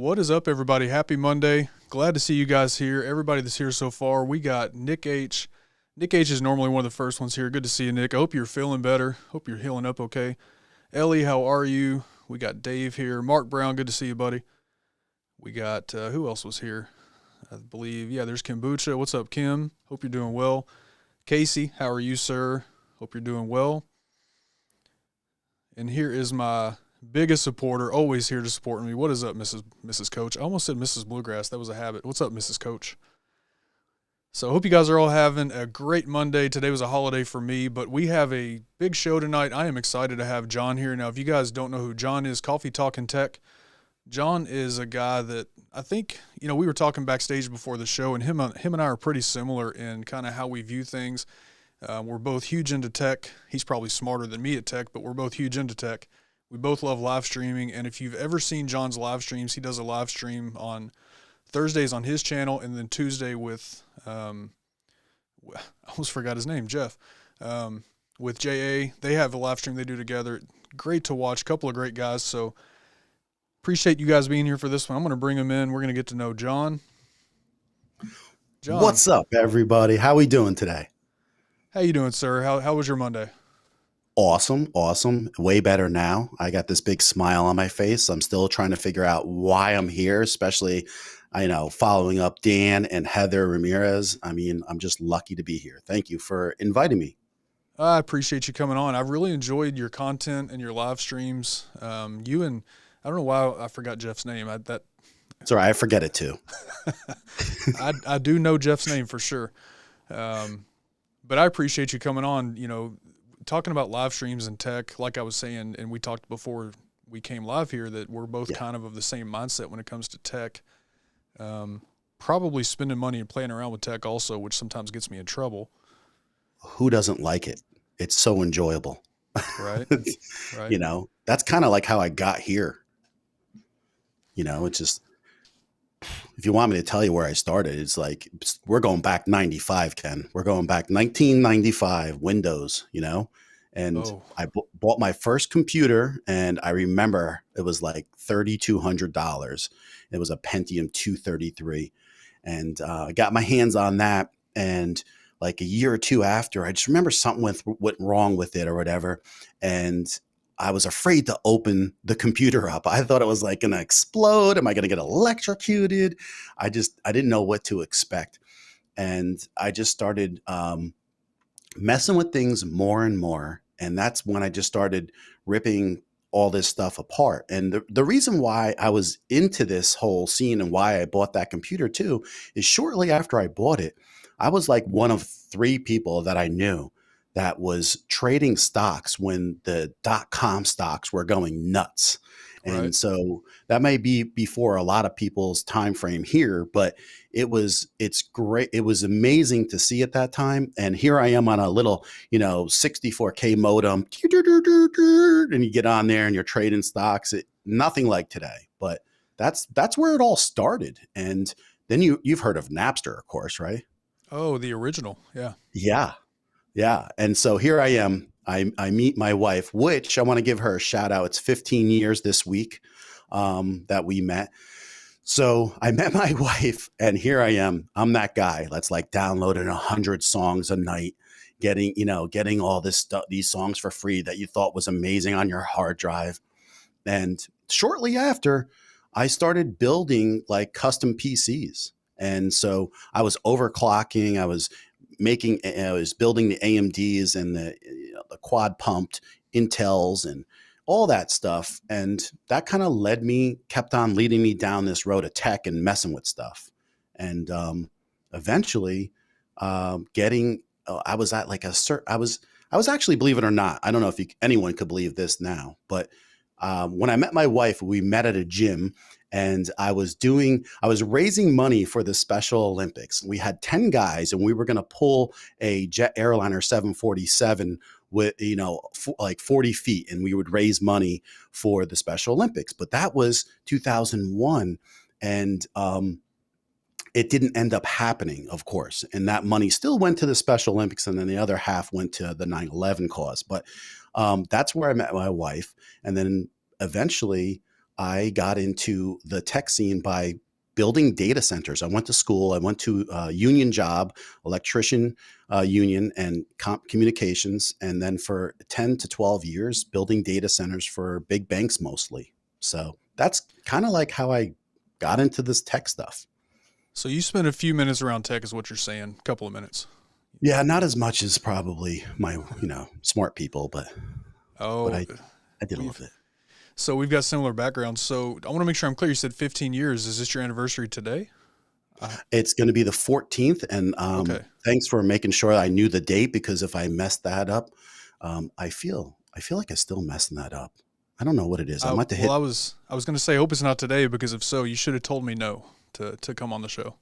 What is up, everybody? Happy Monday. Glad to see you guys here. Everybody that's here so far. We got Nick H. Nick H is normally one of the first ones here. Good to see you, Nick. I hope you're feeling better. Hope you're healing up okay. Ellie, how are you? We got Dave here. Mark Brown, good to see you, buddy. We got, who else was here? I believe, there's Kombucha. What's up, Kim? Hope you're doing well. Casey, how are you, sir? Hope you're doing well. And here is my biggest supporter, always here to support me. What is up, Mrs. Coach? I almost said Mrs. Bluegrass. That was a habit. What's up, Mrs. Coach? So I hope you guys are all having a great Monday. Today was a holiday for me, but we have a big show tonight. I am excited to have John here. Now, if you guys don't know who John is, Coffee Talking Tech. John is a guy that I think, we were talking backstage before the show, and him and I are pretty similar in kind of how we view things. We're both huge into tech. He's probably smarter than me at tech, but we're both huge into tech. We both love live streaming, and if you've ever seen John's live streams, he does a live stream on Thursdays on his channel, and then Tuesday with, I almost forgot his name, Jeff, with JA. They have a live stream they do together. Great to watch, couple of great guys, so appreciate you guys being here for this one. I'm going to bring him in. We're going to get to know John. John. What's up, everybody? How we doing today? How you doing, sir? How was your Monday? Awesome. Way better now. I got this big smile on my face. I'm still trying to figure out why I'm here, especially, following up Dan and Heather Ramirez. I'm just lucky to be here. Thank you for inviting me. I appreciate you coming on. I've really enjoyed your content and your live streams. You and I don't know why I forgot Jeff's name. It's all right. I forget it too. I do know Jeff's name for sure. But I appreciate you coming on, talking about live streams and tech. Like I was saying, and we talked before we came live here, that we're both kind of the same mindset when it comes to tech. Probably spending money and playing around with tech also, which sometimes gets me in trouble. Who doesn't like it? It's so enjoyable. Right. Right. That's kind of like how I got here. It's just, if you want me to tell you where I started, it's like, we're going back 95, Ken. We're going back 1995, Windows, and I bought my first computer, and I remember it was like $3,200. It was a Pentium 233, and I got my hands on that, and like a year or two after, I just remember something went wrong with it or whatever, and I was afraid to open the computer up. I thought it was like going to explode. Am I going to get electrocuted? I didn't know what to expect. And I just started messing with things more and more. And that's when I just started ripping all this stuff apart. And the reason why I was into this whole scene and why I bought that computer too is shortly after I bought it, I was like one of 3 people that I knew that was trading stocks when the .com stocks were going nuts. And right. So that may be before a lot of people's time frame here, but it's great. It was amazing to see at that time. And here I am on a little, 64K modem, and you get on there and you're trading stocks. Nothing like today, but that's where it all started. And then you've heard of Napster, of course, right? Oh, the original. Yeah. Yeah. And so here I am. I meet my wife, which I want to give her a shout out. It's 15 years this week that we met. So I met my wife, and here I am. I'm that guy that's like downloading 100 songs a night, getting all this stuff, these songs for free that you thought was amazing on your hard drive. And shortly after, I started building like custom PCs. And so I was overclocking. I was building the AMDs and the quad pumped Intels and all that stuff. And that kind of kept on leading me down this road of tech and messing with stuff. And eventually I was at like I was actually, believe it or not, I don't know if anyone could believe this now, but when I met my wife, we met at a gym, and I was raising money for the Special Olympics. We had 10 guys, and we were going to pull a jet airliner 747 with, like 40 feet, and we would raise money for the Special Olympics. But that was 2001, and it didn't end up happening, of course. And that money still went to the Special Olympics, and then the other half went to the 9/11 cause. But that's where I met my wife. And then eventually I got into the tech scene by building data centers. I went to school. I went to a union job, electrician union, and communications, and then for 10 to 12 years, building data centers for big banks mostly. So that's kind of like how I got into this tech stuff. So you spent a few minutes around tech, is what you're saying? A couple of minutes. Yeah, not as much as probably my, smart people, but Oh, I did a little we've bit. we've got similar backgrounds. So I want to make sure I'm clear. You said 15 years. Is this your anniversary today? It's going to be the 14th, and Okay. thanks for making sure I knew the date, because if I messed that up, I feel like I'm still messing that up. I don't know what it is. I might have Well, hit. I was going to say, hope it's not today, because if so, you should have told me no to come on the show.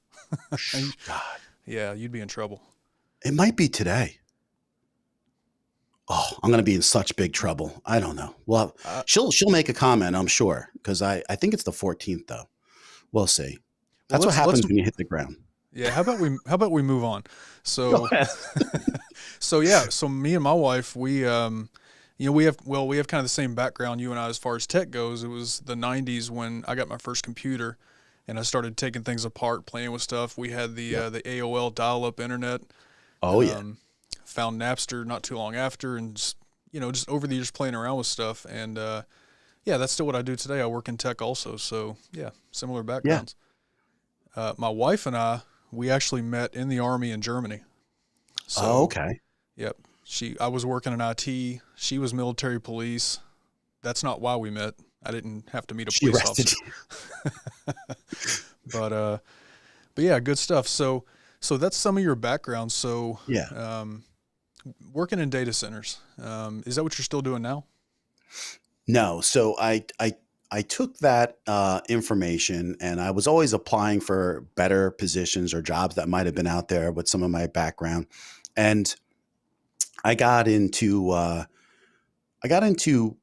And God, yeah, you'd be in trouble. it might be today. Oh, I'm going to be in such big trouble. I don't know. Well, Uh, she'll make a comment, I'm sure, because I think it's the 14th though. We'll see. well, That's what let's happens when you hit the ground. yeah. How about we move on? Go So ahead. so yeah. So me and my wife, we have kind of the same background, you and I, as far as tech goes. It was the 90s when I got my first computer, and I started taking things apart, playing with stuff. We had Yeah. the AOL dial-up internet. Oh yeah. Um, Found Napster not too long after, and just over the years playing around with stuff. And yeah, that's still what I do today. I work in tech also. So yeah, similar Yeah. backgrounds. My wife and we actually met in the army in Germany. Oh, So okay. yep, I was working in IT. She was military police. That's not why we met. I didn't have to meet a She police arrested officer. you. but uh, but yeah, good stuff. So that's some of your background. So Yeah. um, working in data centers, is that what you're still doing now? No, so I took that information, and I was always applying for better positions or jobs that might have been out there with some of my background, and I got into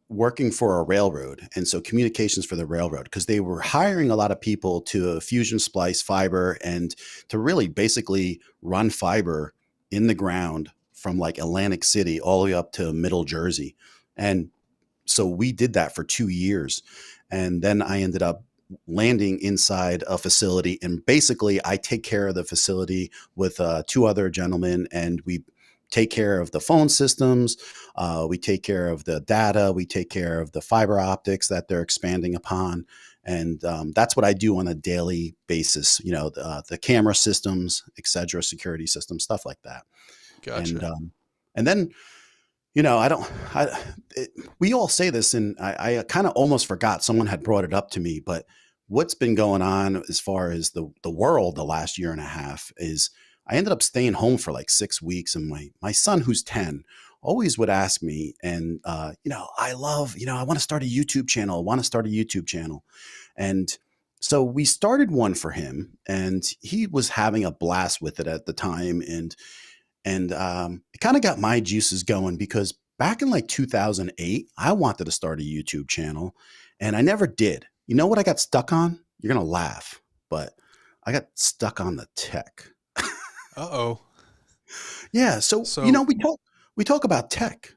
working for a railroad, and so communications for the railroad, because they were hiring a lot of people to fusion splice fiber and to really basically run fiber in the ground from like Atlantic City all the way up to Middle Jersey, and so we did that for 2 years. And then I ended up landing inside a facility. And basically, I take care of the facility with two other gentlemen, and we take care of the phone systems. We take care of the data. We take care of the fiber optics that they're expanding upon. And that's what I do on a daily basis, the camera systems, et cetera, security systems, stuff like that. And Gotcha. and then I don't, I, it, we all say this, and I kind of almost forgot someone had brought it up to me, but what's been going on as far as the world the last year and a half is I ended up staying home for like 6 weeks, and my son, who's 10, always would ask me, and, I love, I want to start a YouTube channel, I want to start a YouTube channel. And so we started one for him, and he was having a blast with it at the time. And it kind of got my juices going, because back in like 2008, I wanted to start a YouTube channel, and I never did. You know what I got stuck on? You're going to laugh, but I got stuck on the tech. Uh-oh. Yeah. So, So, we talk about tech,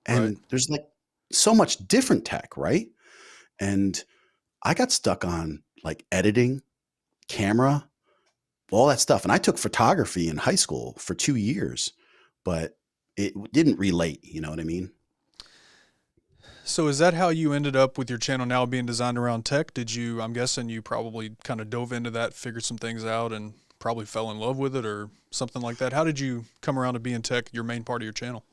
right. and there's like so much different tech, right? And I got stuck on like editing, camera, all that stuff. And I took photography in high school for 2 years, but it didn't relate. You know what I mean? So is that how you ended up with your channel now being designed around tech? I'm guessing you probably kind of dove into that, figured some things out, and probably fell in love with it or something like that. How did you come around to being tech your main part of your channel?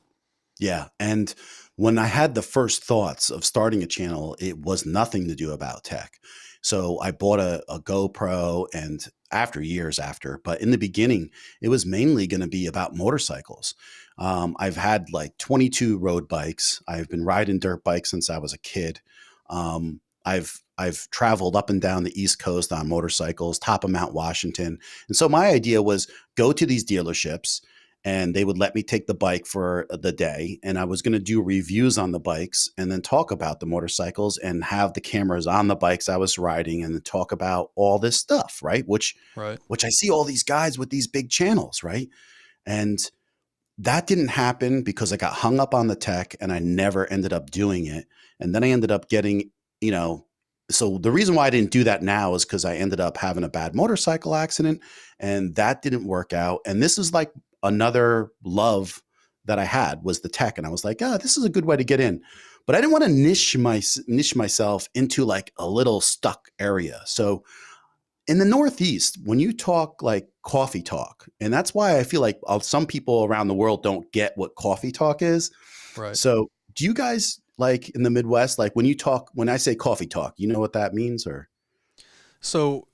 Yeah. And when I had the first thoughts of starting a channel, it was nothing to do about tech. So I bought a GoPro, and after years after, but in the beginning, it was mainly going to be about motorcycles. I've had like 22 road bikes. I've been riding dirt bikes since I was a kid. I've traveled up and down the East Coast on motorcycles, top of Mount Washington. And so my idea was go to these dealerships, and they would let me take the bike for the day, and I was going to do reviews on the bikes, and then talk about the motorcycles, and have the cameras on the bikes I was riding, and then talk about all this stuff, right? which Right. which I see all these guys with these big channels, right? And that didn't happen because I got hung up on the tech, and I never ended up doing it. And then I ended up getting, you know, so the reason why I didn't do that now is because I ended up having a bad motorcycle accident, and that didn't work out. And this is like another love that I had was the tech, and I was like, this is a good way to get in. But I didn't want to niche myself into like a little stuck area. So in the Northeast, when you talk like coffee talk, and that's why I feel like some people around the world don't get what coffee talk is. Right. So, do you guys like in the Midwest, like when I say coffee talk, you know what that means, or So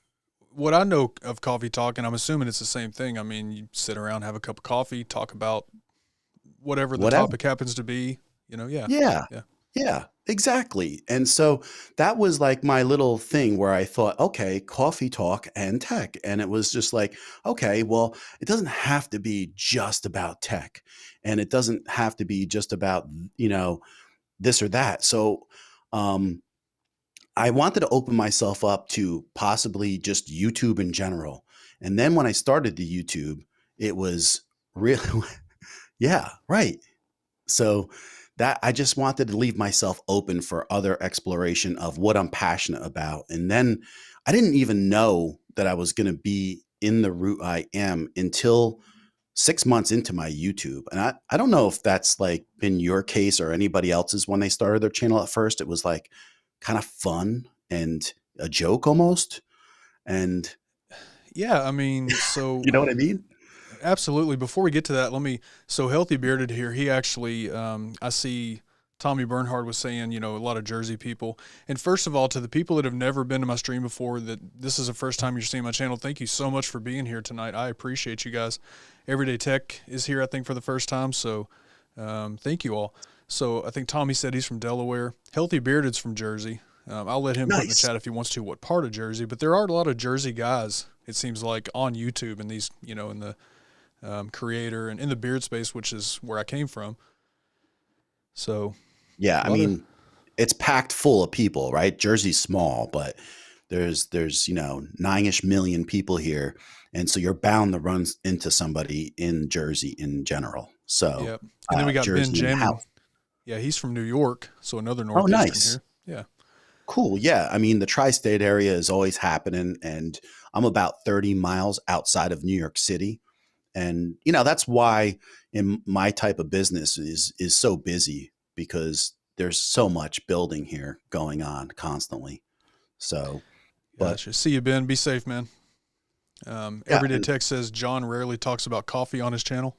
what I know of coffee talk, and I'm assuming it's the same thing. I mean, you sit around, have a cup of coffee, talk about whatever the whatever? topic happens to be. Yeah, Yeah. yeah, Yeah, exactly. And so that was like my little thing where I thought, okay, coffee talk and tech. And it was just like, okay, well, it doesn't have to be just about tech. And it doesn't have to be just about, you know, this or that. So um, I wanted to open myself up to possibly just YouTube in general. And then when I started the YouTube, it was really, yeah, right. So that I just wanted to leave myself open for other exploration of what I'm passionate about. And then I didn't even know that I was going to be in the route I am until 6 months into my YouTube. And I don't know if that's like been your case or anybody else's when they started their channel at first. It was like kind of fun and a joke almost. And yeah. I mean, so you know what I mean? absolutely. Before we get to that, so Healthy Bearded here, he actually, I see Tommy Bernhard was saying, a lot of Jersey people. And first of all, to the people that have never been to my stream before, that this is the first time you're seeing my channel, thank you so much for being here tonight. I appreciate you guys. Everyday Tech is here, I think, for the first time. So thank you all. So I think Tommy said he's from Delaware. Healthy Bearded's from Jersey. I'll let him put in the Nice. chat if he wants to what part of Jersey, but there are a lot of Jersey guys, it seems like, on YouTube and these, in the creator and in the beard space, which is where I came from. So Yeah. a I lot of mean, it's packed full of people, right? Jersey's small, but there's 9-ish million people here, and so you're bound to run into somebody in Jersey in general. So yeah. And then we got Ben Jersey in the Jamin. house. Yeah, he's from New York, so another Oh, northeastern nice, here. Yeah, cool. Yeah, I mean the tri-state area is always happening, and I'm about 30 miles outside of New York City, and that's why in my type of business is so busy because there's so much building here going on constantly. So, but gotcha. See you, Ben. Be safe, man. yeah, Everyday Tech says John rarely talks about coffee on his channel.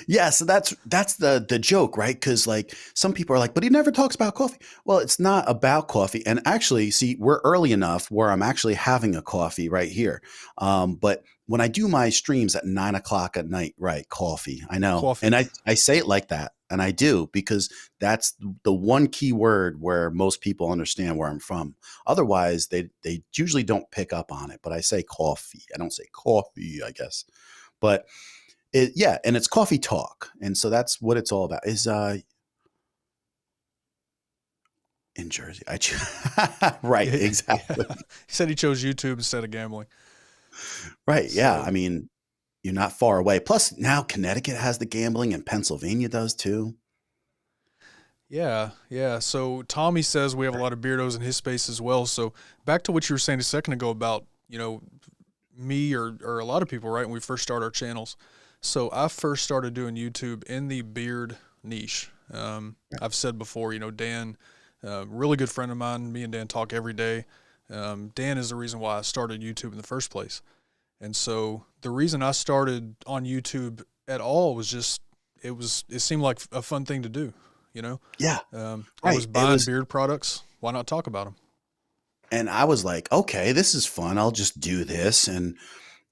yeah, so that's the joke, right? Because like some people are like, but he never talks about coffee. Well, it's not about coffee. And actually, see, we're early enough where I'm actually having a coffee right here. But when I do my streams at 9 o'clock at night, right, coffee, I know, Coffee. and I say it like that, and I do because that's the one key word where most people understand where I'm from. Otherwise, they usually don't pick up on it. But I say coffee. I don't say coffee, I guess. But yeah, and it's coffee talk, and so that's what it's all about. Is in Jersey, right, Yeah, yeah. exactly, He said he chose YouTube instead of gambling. right, yeah. I So mean, you're not far away. Plus, now Connecticut has the gambling, and Pennsylvania does too. yeah, yeah. So Tommy says we have a lot of beardos in his space as well. So back to what you were saying a second ago about, me or a lot of people, right, when we first start our channels. So I first started doing YouTube in the beard niche. I've said before, Dan, really good friend of mine. Me and Dan talk every day. Dan is the reason why I started YouTube in the first place. And so the reason I started on YouTube at all was just it seemed like a fun thing to do, you know. Yeah, I was right. It buying was, beard products. Why not talk about them? and I was like, okay, this is fun. I'll just do this, and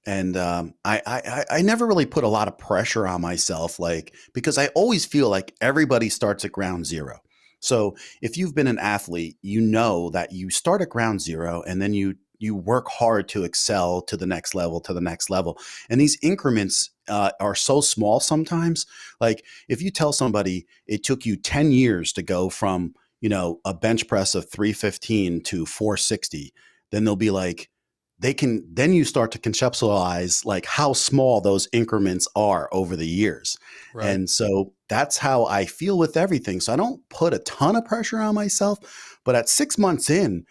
I never really put a lot of pressure on myself, like because I always feel like everybody starts at ground zero. So if you've been an athlete, you know that you start at ground zero and then you work hard to excel to the next level, to the next level, and these increments are so small sometimes. Like if you tell somebody it took you 10 years to go from a bench press of 315 to 460, then they'll be like, they can then you start to conceptualize like how small those increments are over the years. Right. And so that's how I feel with everything. So I don't put a ton of pressure on myself, but at 6 months in,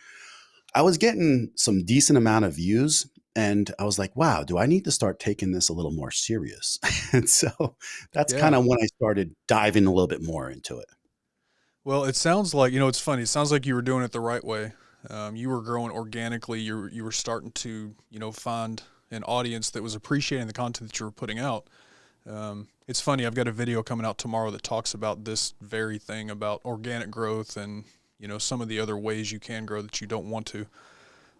I was getting some decent amount of views, and I was like, wow, do I need to start taking this a little more serious? And so that's kind Yeah. of when I started diving a little bit more into it. Well, it sounds like, it's funny. It sounds like you were doing it the right way. You were growing organically. You were starting to, find an audience that was appreciating the content that you were putting out. It's funny. I've got a video coming out tomorrow that talks about this very thing about organic growth and, some of the other ways you can grow that you don't want to.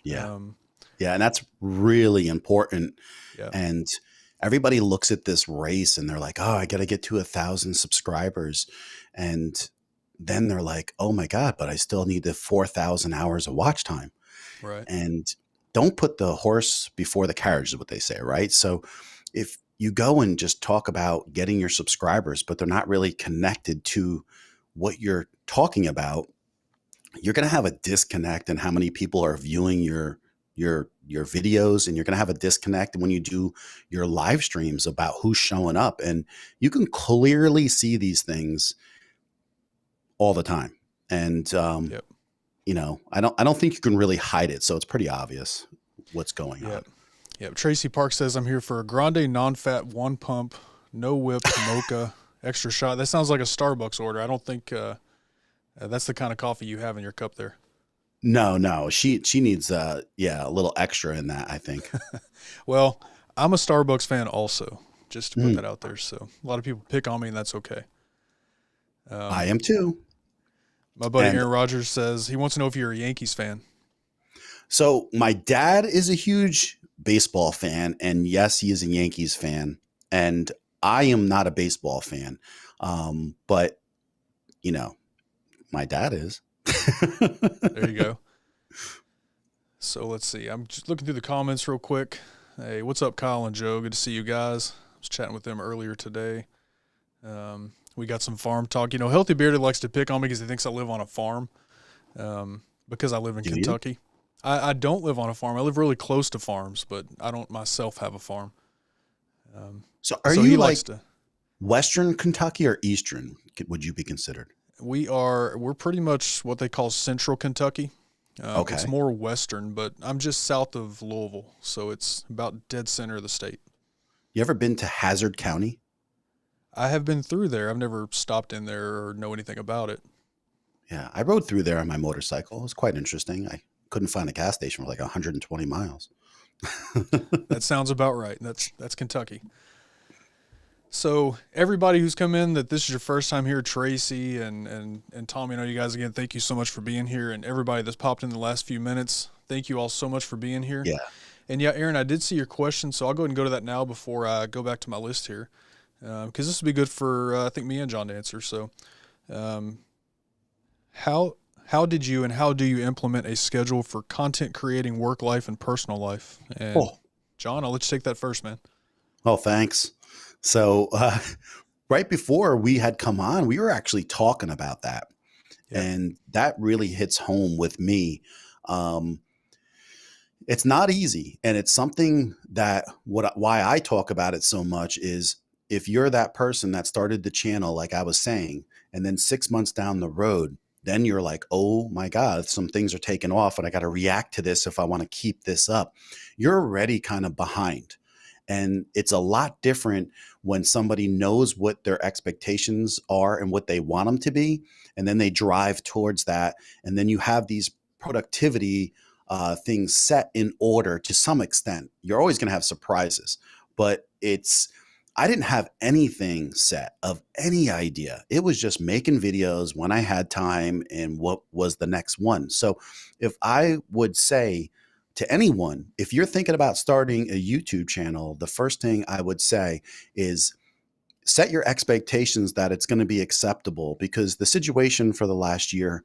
Yeah. Um, Yeah. And that's really important. yeah. And everybody looks at this race and they're like, oh, I got to get to 1,000 subscribers. And then they're like, oh my God, but I still need the 4,000 hours of watch time. Right. And don't put the horse before the carriage is what they say, right? So if you go and just talk about getting your subscribers, but they're not really connected to what you're talking about, you're going to have a disconnect in how many people are viewing your videos, and you're going to have a disconnect when you do your live streams about who's showing up. And you can clearly see these things all the time. And Yep. I don't think you can really hide it. So it's pretty obvious what's going on. Yep. Yep. Tracy Park says, I'm here for a grande non-fat, one pump, no whip, mocha, extra shot. That sounds like a Starbucks order. I don't think that's the kind of coffee you have in your cup there. No, she needs a little extra in that, I think. Well, I'm a Starbucks fan also, just to put Mm, that out there. So a lot of people pick on me, and that's okay. I Um, am too. my buddy And Aaron Rodgers says he wants to know if you're a Yankees fan. so my dad is a huge baseball fan, and yes, he is a Yankees fan. And I am not a baseball fan. But you know, my dad is. There you go. So let's see. I'm just looking through the comments real quick. Hey, what's up, Kyle and Joe? Good to see you guys. I was chatting with them earlier today. We got some farm talk. Healthy Bearded likes to pick on me because he thinks I live on a farm because I live in Do you? Kentucky. I don't live on a farm. I live really close to farms, but I don't myself have a farm. Um, So are so you he like likes to. Western Kentucky or Eastern? Would you be considered? We're pretty much what they call Central Kentucky. It's Okay. more western, but I'm just south of Louisville, so it's about dead center of the state. You ever been to Hazard County? I have been through there. I've never stopped in there or know anything about it. Yeah, I rode through there on my motorcycle. It was quite interesting. I couldn't find a gas station for like 120 miles. That sounds about right. That's Kentucky. So everybody who's come in, that this is your first time here, Tracy and Tom, you guys again, thank you so much for being here. And everybody that's popped in the last few minutes, thank you all so much for being here. Yeah. And yeah, Aaron, I did see your question, so I'll go ahead and go to that now before I go back to my list here, because this would be good for I think me and John to answer. So, um, how did you and how do you implement a schedule for content creating, work life, and personal life? And Oh, John, I'll let you take that first, man. oh, thanks. So, right before we had come on, we were actually talking about that. Yep. And that really hits home with me. Um, it's not easy. And it's something that why I talk about it so much is if you're that person that started the channel, like I was saying, and then 6 months down the road, then you're like, oh my God, some things are taking off and I got to react to this if I want to keep this up. You're already kind of behind. And it's a lot different when somebody knows what their expectations are and what they want them to be. And then they drive towards that. And then you have these productivity things set in order to some extent. You're always going to have surprises, but I didn't have anything set of any idea. It was just making videos when I had time and what was the next one. So if I would say to anyone, if you're thinking about starting a YouTube channel, the first thing I would say is set your expectations that it's going to be acceptable, because the situation for the last year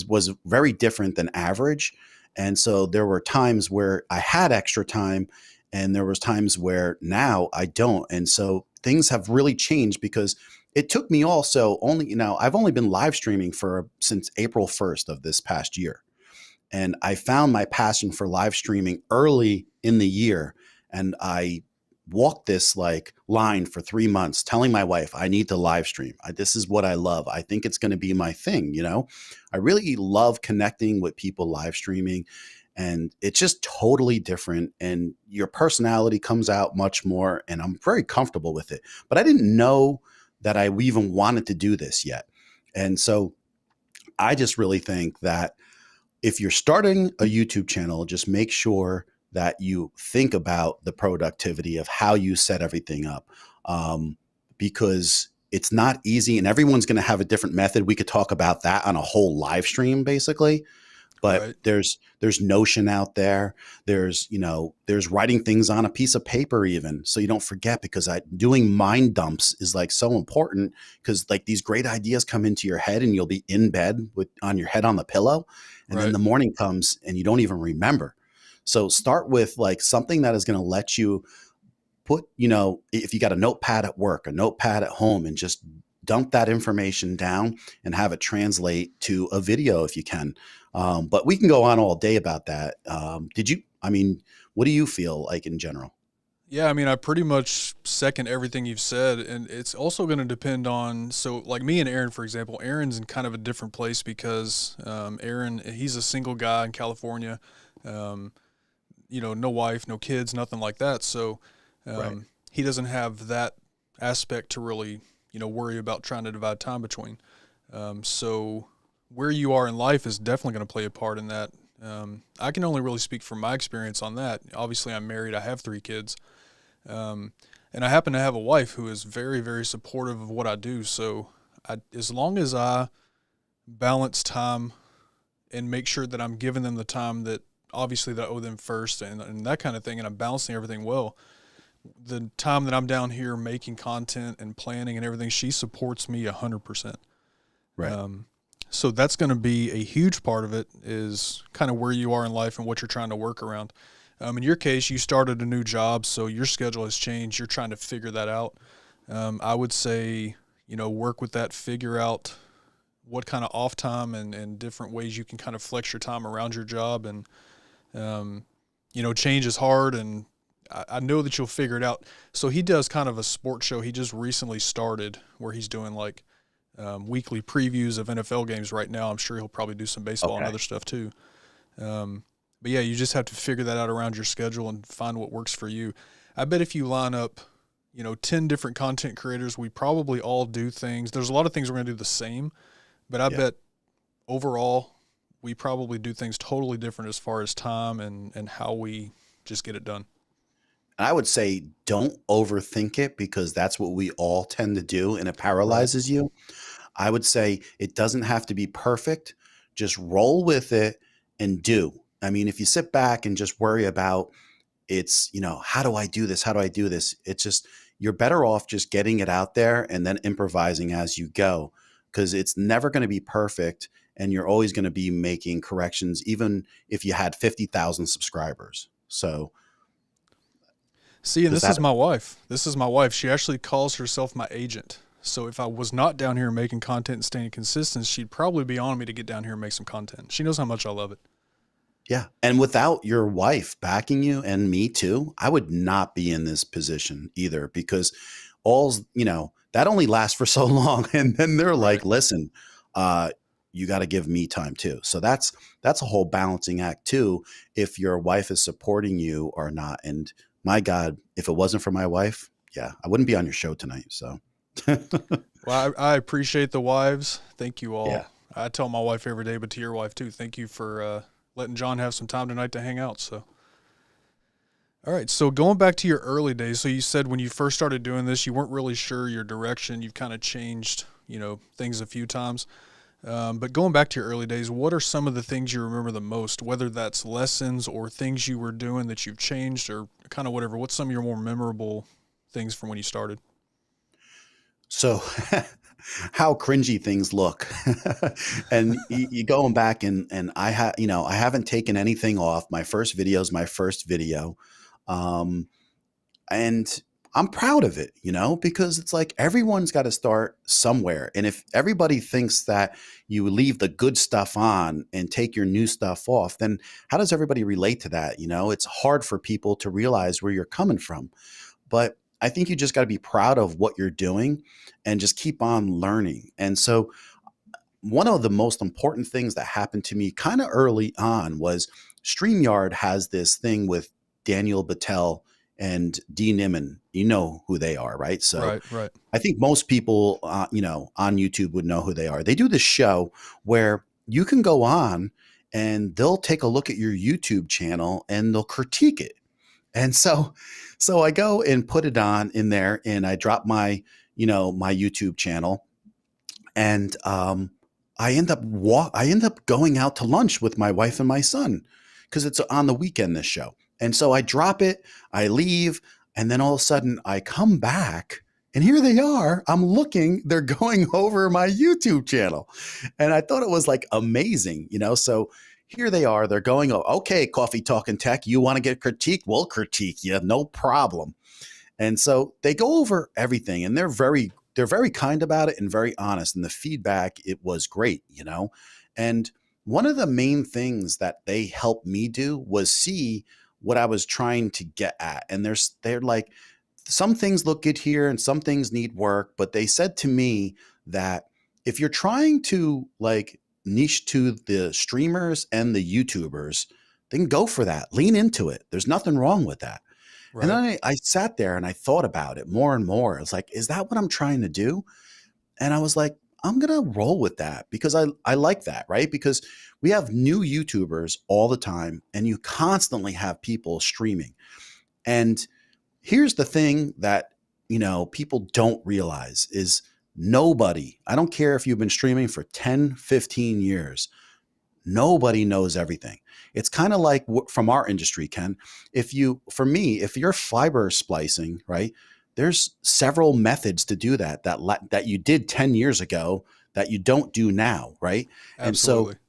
was very different than average. And so there were times where I had extra time and there was times where now I don't. And so things have really changed because it took me also only, I've only been live streaming since April 1st of this past year. And I found my passion for live streaming early in the year. And I walked this like line for 3 months, telling my wife, I need to live stream. This is what I love. I think it's going to be my thing. I really love connecting with people live streaming. and it's just totally different, and your personality comes out much more, and I'm very comfortable with it. But I didn't know that I even wanted to do this yet. And so I just really think that if you're starting a YouTube channel, just make sure that you think about the productivity of how you set everything up, um, because it's not easy, and everyone's going to have a different method. We could talk about that on a whole live stream, basically. But Right. there's Notion out there. There's writing things on a piece of paper even, so you don't forget, because doing mind dumps is like so important, because like these great ideas come into your head and you'll be in bed with on your head on the pillow, and then Right. the morning comes and you don't even remember. So start with like something that is going to let you put, if you got a notepad at work, a notepad at home, and just dump that information down and have it translate to a video if you can. But we can go on all day about that. What do you feel like in general? Yeah, I mean, I pretty much second everything you've said, and it's also going to depend on. So, like me and Aaron, for example, Aaron's in kind of a different place because Aaron, he's a single guy in California. Um, no wife, no kids, nothing like that. So, Right. he doesn't have that aspect to really, worry about trying to divide time between. So, where you are in life is definitely going to play a part in that. I can only really speak from my experience on that. Obviously, I'm married. I have 3 kids. Um, and I happen to have a wife who is very, very supportive of what I do. So as long as I balance time and make sure that I'm giving them the time that obviously that I owe them first and that kind of thing, and I'm balancing everything well, the time that I'm down here making content and planning and everything, she supports me 100%. Right. Um, so that's going to be a huge part of it is kind of where you are in life and what you're trying to work around. In your case, you started a new job, so your schedule has changed. You're trying to figure that out. I would say, work with that, figure out what kind of off time and different ways you can kind of flex your time around your job. And, change is hard, and I know that you'll figure it out. So he does kind of a sports show. He just recently started where he's doing like weekly previews of NFL games right now. I'm sure he'll probably do some baseball and Okay. other stuff too. But yeah, you just have to figure that out around your schedule and find what works for you. I bet if you line up, 10 different content creators, we probably all do things. There's a lot of things we're going to do the same, but I Yeah. bet overall we probably do things totally different as far as time and how we just get it done. And I would say don't overthink it, because that's what we all tend to do, and it Right. paralyzes you. I would say it doesn't have to be perfect. Just roll with it and do. I mean, if you sit back and just worry about how do I do this? How do I do this? It's just, you're better off just getting it out there and then improvising as you go, because it's never going to be perfect. And you're always going to be making corrections, even if you had 50,000 subscribers. So See, and does this that, is my wife. This is my wife. She actually calls herself my agent. So if I was not down here making content and staying consistent, she'd probably be on me to get down here and make some content. She knows how much I love it. yeah. And without your wife backing you, and me too, I would not be in this position either, because that only lasts for so long. And then they're Right. like, listen, uh, you got to give me time too. So that's a whole balancing act too, if your wife is supporting you or not. And my God, if it wasn't for my wife, yeah, I wouldn't be on your show tonight. So Well, I appreciate the wives. Thank you yeah. all. I tell my wife every day, but to your wife too. Thank you for letting John have some time tonight to hang out. So, all right. So going back to your early days, so you said when you first started doing this, you weren't really sure your direction. You've kind of changed, things a few times. But going back to your early days, what are some of the things you remember the most? Whether that's lessons or things you were doing that you've changed, or kind of whatever. What's some of your more memorable things from when you started? So how cringy things look. And you going back, and I haven't taken anything off. My first video is my first video. Um, and I'm proud of it, because it's like everyone's got to start somewhere. And if everybody thinks that you leave the good stuff on and take your new stuff off, then how does everybody relate to that? It's hard for people to realize where you're coming from. But I think you just got to be proud of what you're doing and just keep on learning. And so, one of the most important things that happened to me kind of early on was StreamYard has this thing with Daniel Battelle and Dee Nimmin. You know who they are, right? So Right, right. I think most people, on YouTube would know who they are. They do this show where you can go on and they'll take a look at your YouTube channel and they'll critique it. And so I go and put it on in there, and I drop my YouTube channel, and I end up going out to lunch with my wife and my son because it's on the weekend, this show. And so I drop it, I leave, and then all of a sudden I come back and here they are. I'm looking, they're going over my YouTube channel. And I thought it was like amazing. So here they are, they're going, oh, okay, Coffee Talking Tech, you want to get critiqued? We'll critique you, no problem. And so they go over everything, and they're very kind about it and very honest. And the feedback, it was great. And one of the main things that they helped me do was see what I was trying to get at. And they're like, some things look good here and some things need work. But they said to me that if you're trying to like niche to the streamers and the YouTubers, then go for that. Lean into it. There's nothing wrong with that. And Right. then I sat there and I thought about it more and more. I was like, is that what I'm trying to do? And I was like, I'm going to roll with that because I like that, right? Because we have new YouTubers all the time and you constantly have people streaming. And here's the thing that people don't realize is nobody, I don't care if you've been streaming for 10, 15 years, nobody knows everything. It's kind of like from our industry, Ken. For me, if you're fiber splicing, right, there's several methods to do that you did 10 years ago that you don't do now, right? And so, Absolutely.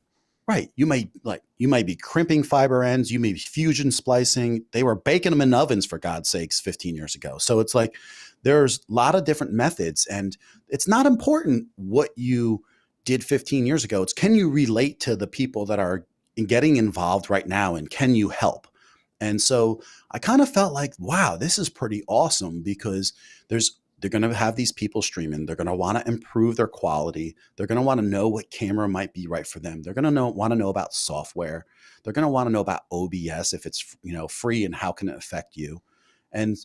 right, you might be crimping fiber ends, you may be fusion splicing. They were baking them in ovens, for God's sakes, 15 years ago. So it's like there's a lot of different methods, and it's not important what you did 15 years ago. It's, can you relate to the people that are getting involved right now, and can you help? And so I kind of felt like, wow, this is pretty awesome because they're going to have these people streaming. They're going to want to improve their quality. They're going to want to know what camera might be right for them. They're going to want to know about software. They're going to want to know about OBS, if it's free, and how can it affect you. And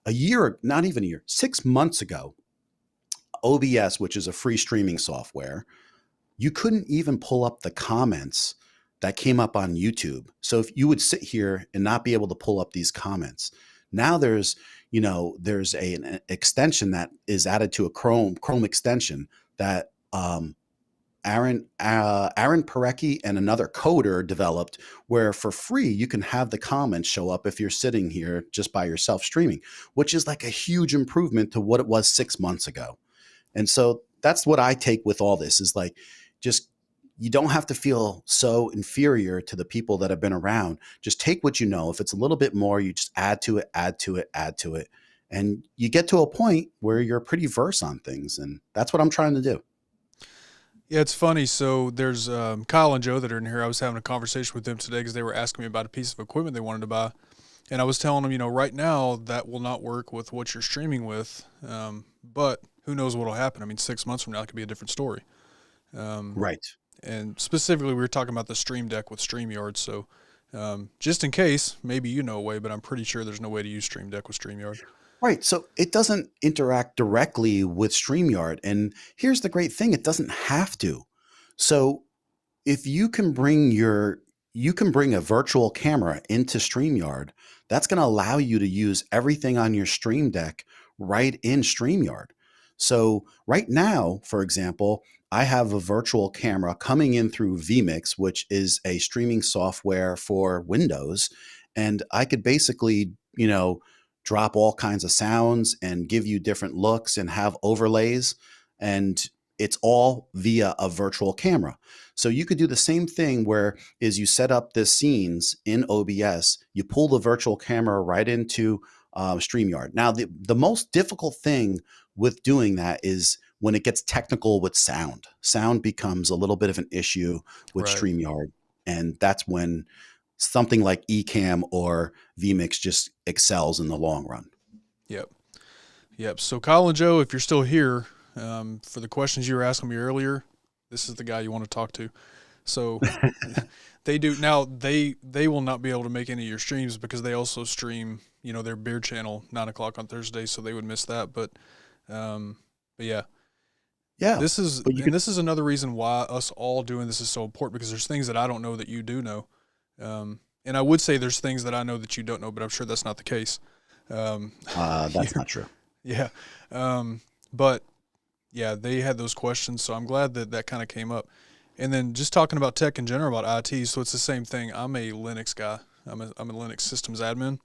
a year, not even a year, 6 months ago, OBS, which is a free streaming software, you couldn't even pull up the comments that came up on YouTube. So if you would sit here and not be able to pull up these comments, now there's an extension that is added to a Chrome extension that Aaron Parecki and another coder developed, where for free you can have the comments show up if you're sitting here just by yourself streaming, which is like a huge improvement to what it was 6 months ago. And so that's what I take with all this is like, just, you don't have to feel so inferior to the people that have been around. Just take what you know. If it's a little bit more, you just add to it, add to it, add to it. And you get to a point where you're pretty versed on things. And that's what I'm trying to do. Yeah, it's funny. So there's Kyle and Joe that are in here. I was having a conversation with them today because they were asking me about a piece of equipment they wanted to buy. And I was telling them, right now that will not work with what you're streaming with. But who knows what will happen? I mean, 6 months from now, it could be a different story. Right. And specifically, we were talking about the Stream Deck with StreamYard. So just in case, maybe you know a way, but I'm pretty sure there's no way to use Stream Deck with StreamYard. Right. So it doesn't interact directly with StreamYard. And here's the great thing, it doesn't have to. So if you can bring a virtual camera into StreamYard, that's going to allow you to use everything on your Stream Deck right in StreamYard. So right now, for example, I have a virtual camera coming in through vMix, which is a streaming software for Windows. And I could basically, drop all kinds of sounds and give you different looks and have overlays. And it's all via a virtual camera. So you could do the same thing where is you set up the scenes in OBS, you pull the virtual camera right into StreamYard. Now, the most difficult thing with doing that is when it gets technical with sound. Sound becomes a little bit of an issue with Right. StreamYard. And that's when something like Ecamm or vMix just excels in the long run. Yep. Yep. So Kyle and Joe, if you're still here, for the questions you were asking me earlier, this is the guy you want to talk to. So they do now. They will not be able to make any of your streams because they also stream, their beer channel 9 o'clock on Thursday, so they would miss that. Um, but yeah, Yeah, this is but you and could. this is another reason why us all doing this is so important because there's things that I don't know that you do know, and I would say there's things that I know that you don't know, but I'm sure that's not the case. Um, That's not true. yeah, but yeah, they had those questions, so I'm glad that that kind of came up. And then just talking about tech in general, about IT, so it's the same thing. I'm a Linux guy. I'm a Linux systems admin,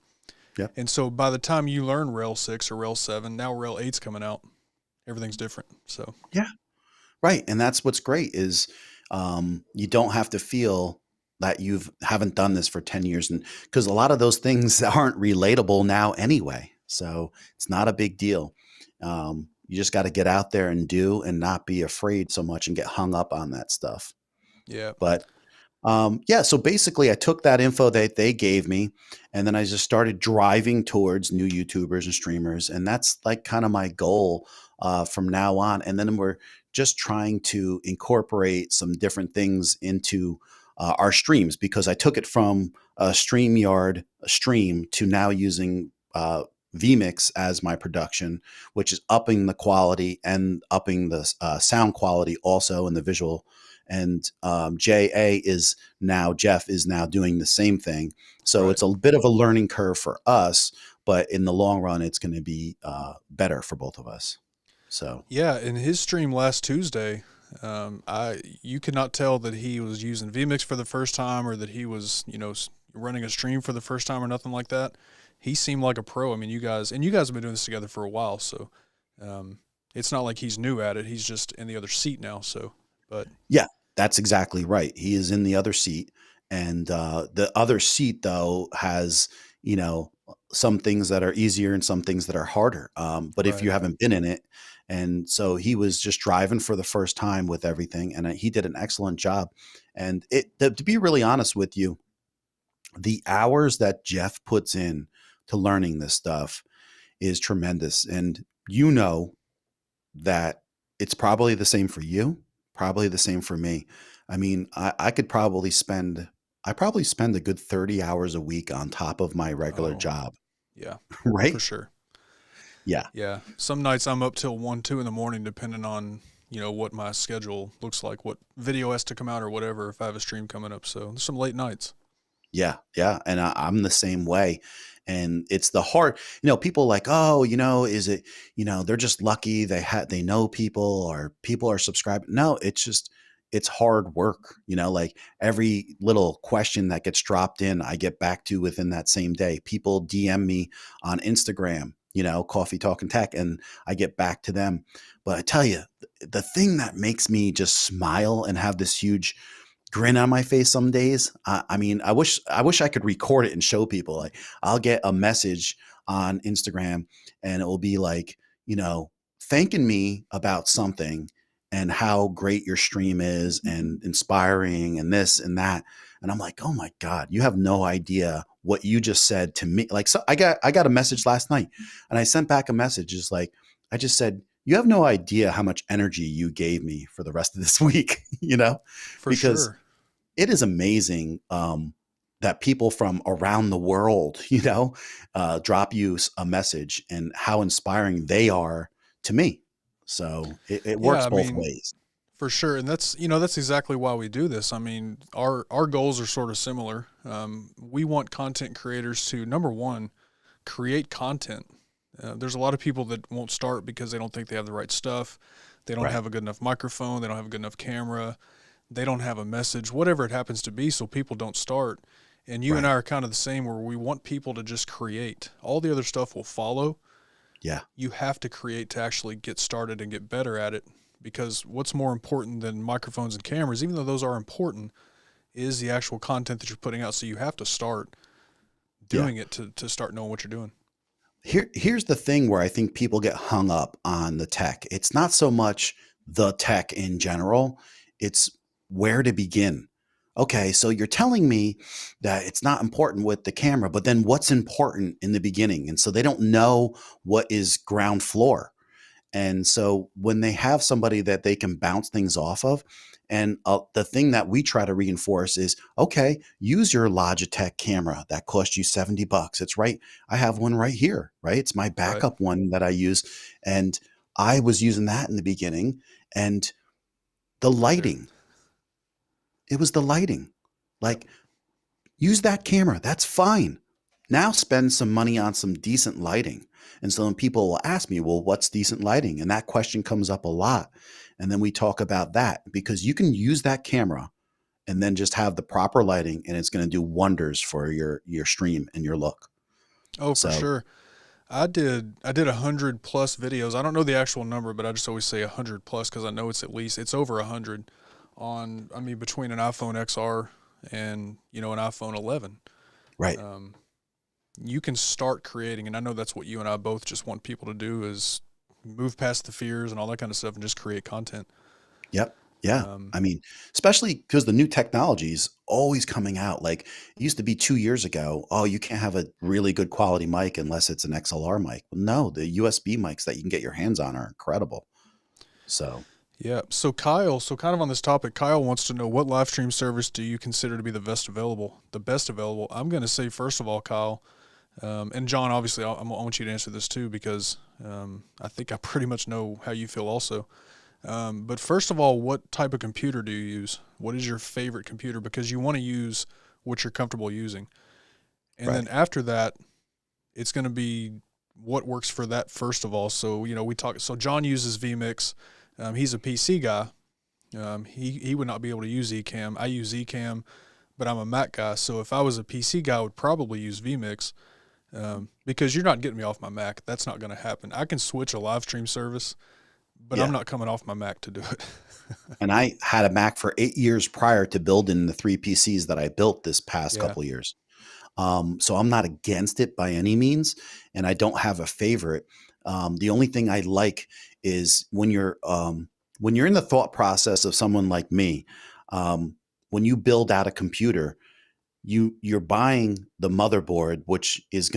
Yeah. and so by the time you learn Rail 6 or Rail 7, now Rail 8's coming out. Everything's different. So Yeah. Right. And that's what's great is you don't have to feel that you've haven't done this for 10 years. And because a lot of those things aren't relatable now anyway. So it's not a big deal. You just got to get out there and do and not be afraid so much and get hung up on that stuff. yeah, But yeah, so basically, I took that info that they gave me, and then I just started driving towards new YouTubers and streamers, and that's like kind of my goal from now on. And then we're just trying to incorporate some different things into our streams because I took it from a StreamYard stream to now using vMix as my production, which is upping the quality and upping the sound quality also and the visual. And Jeff is now doing the same thing. So right. it's a bit of a learning curve for us, but in the long run, it's going to be better for both of us. So Yeah, in his stream last Tuesday, I you could not tell that he was using vMix for the first time or that he was, running a stream for the first time or nothing like that. He seemed like a pro. I mean, you guys have been doing this together for a while, so it's not like he's new at it. He's just in the other seat now. So, but yeah, that's exactly right. He is in the other seat, and the other seat though has you know some things that are easier and some things that are harder. But if right, you haven't been in it, and so he was just driving for the first time with everything, and he did an excellent job. And to be really honest with you, the hours that Jeff puts in to learning this stuff is tremendous. And you know that it's probably the same for you, probably the same for me. I mean, I could probably I probably spend a good 30 hours a week on top of my regular oh job, yeah, for right? sure. Yeah. Yeah, some nights I'm up till 1, 2 in the morning, depending on what my schedule looks like, what video has to come out or whatever. If I have a stream coming up, so there's some late nights. Yeah, yeah, and I'm the same way, and it's the hard people like, "Oh, is it they're just lucky they know people or people are subscribing." No, it's just it's hard work, like every little question that gets dropped in, I get back to within that same day. People DM me on Instagram, Coffee Talking Tech, and I get back to them. But I tell you, the thing that makes me just smile and have this huge grin on my face some days. I mean, I wish I could record it and show people. Like, I'll get a message on Instagram, and it will be like, thanking me about something and how great your stream is and inspiring and this and that. And I'm like, oh my God, you have no idea what you just said to me. Like, so I got a message last night, and I sent back a message. Just like, I just said, you have no idea how much energy you gave me for the rest of this week, For because sure. it is amazing that people from around the world, drop you a message and how inspiring they are to me. So it Yeah, works I both mean, ways. for sure, and that's exactly why we do this. I mean, our goals are sort of similar. We want content creators to, number one, create content. There's a lot of people that won't start because they don't think they have the right stuff. They don't Right. have a good enough microphone. They don't have a good enough camera. They don't have a message, whatever it happens to be. So people don't start. And you and I Right. are kind of the same, where we want people to just create. All the other stuff will follow. Yeah. You have to create to actually get started and get better at it. Because what's more important than microphones and cameras, even though those are important, is the actual content that you're putting out. So you have to start Yeah. doing it to start knowing what you're doing. Here's the thing where I think people get hung up on the tech. It's not so much the tech in general, it's where to begin. Okay, so you're telling me that it's not important with the camera, but then what's important in the beginning? And so they don't know what is ground floor. And so when they have somebody that they can bounce things off of, and the thing that we try to reinforce is, okay, use your Logitech camera that cost you $70. It's right. I have one right here, right? It's my Right. backup one that I use. And I was using that in the beginning. And the Sure. lighting, it was the lighting. Yep. Like, use that camera. That's fine. Now spend some money on some decent lighting. And so when people will ask me, well, what's decent lighting? And that question comes up a lot. And then we talk about that because you can use that camera and then just have the proper lighting and it's going to do wonders for your stream and your look. Oh, for So, sure. I did 100 plus videos. I don't know the actual number, but I just always say 100 plus because I know it's over 100 on. I mean, between an iPhone XR and an iPhone 11, right. um, you can start creating. And I know that's what you and I both just want people to do is move past the fears and all that kind of stuff and just create content. Yep. Yeah. Um, I mean, especially because the new technology is always coming out. Like it used to be 2 years ago, oh, you can't have a really good quality mic unless it's an XLR mic. Well, no, the USB mics that you can get your hands on are incredible. So, yeah. So Kyle, kind of on this topic, Kyle wants to know what live stream service do you consider to be the best available? The best available. I'm going to say first of all, Kyle, and John, obviously, I want you to answer this too because I think I pretty much know how you feel also. But first of all, what type of computer do you use? What is your favorite computer? Because you want to use what you're comfortable using. And right. then after that, it's going to be what works for that first of all. So, so John uses vMix. He's a PC guy. He would not be able to use Ecamm. I use Ecamm, but I'm a Mac guy. So if I was a PC guy, I would probably use vMix because you're not getting me off my Mac. That's not going to happen. I can switch a live stream service, but I'm Yeah. not coming off my Mac to do it. And I had a Mac for 8 years prior to building the three PCs that I built this past Yeah. couple of years. So I'm not against it by any means, and I don't have a favorite. The only thing I like is when you're in the thought process of someone like me. When you build out a computer, you're buying the motherboard, which is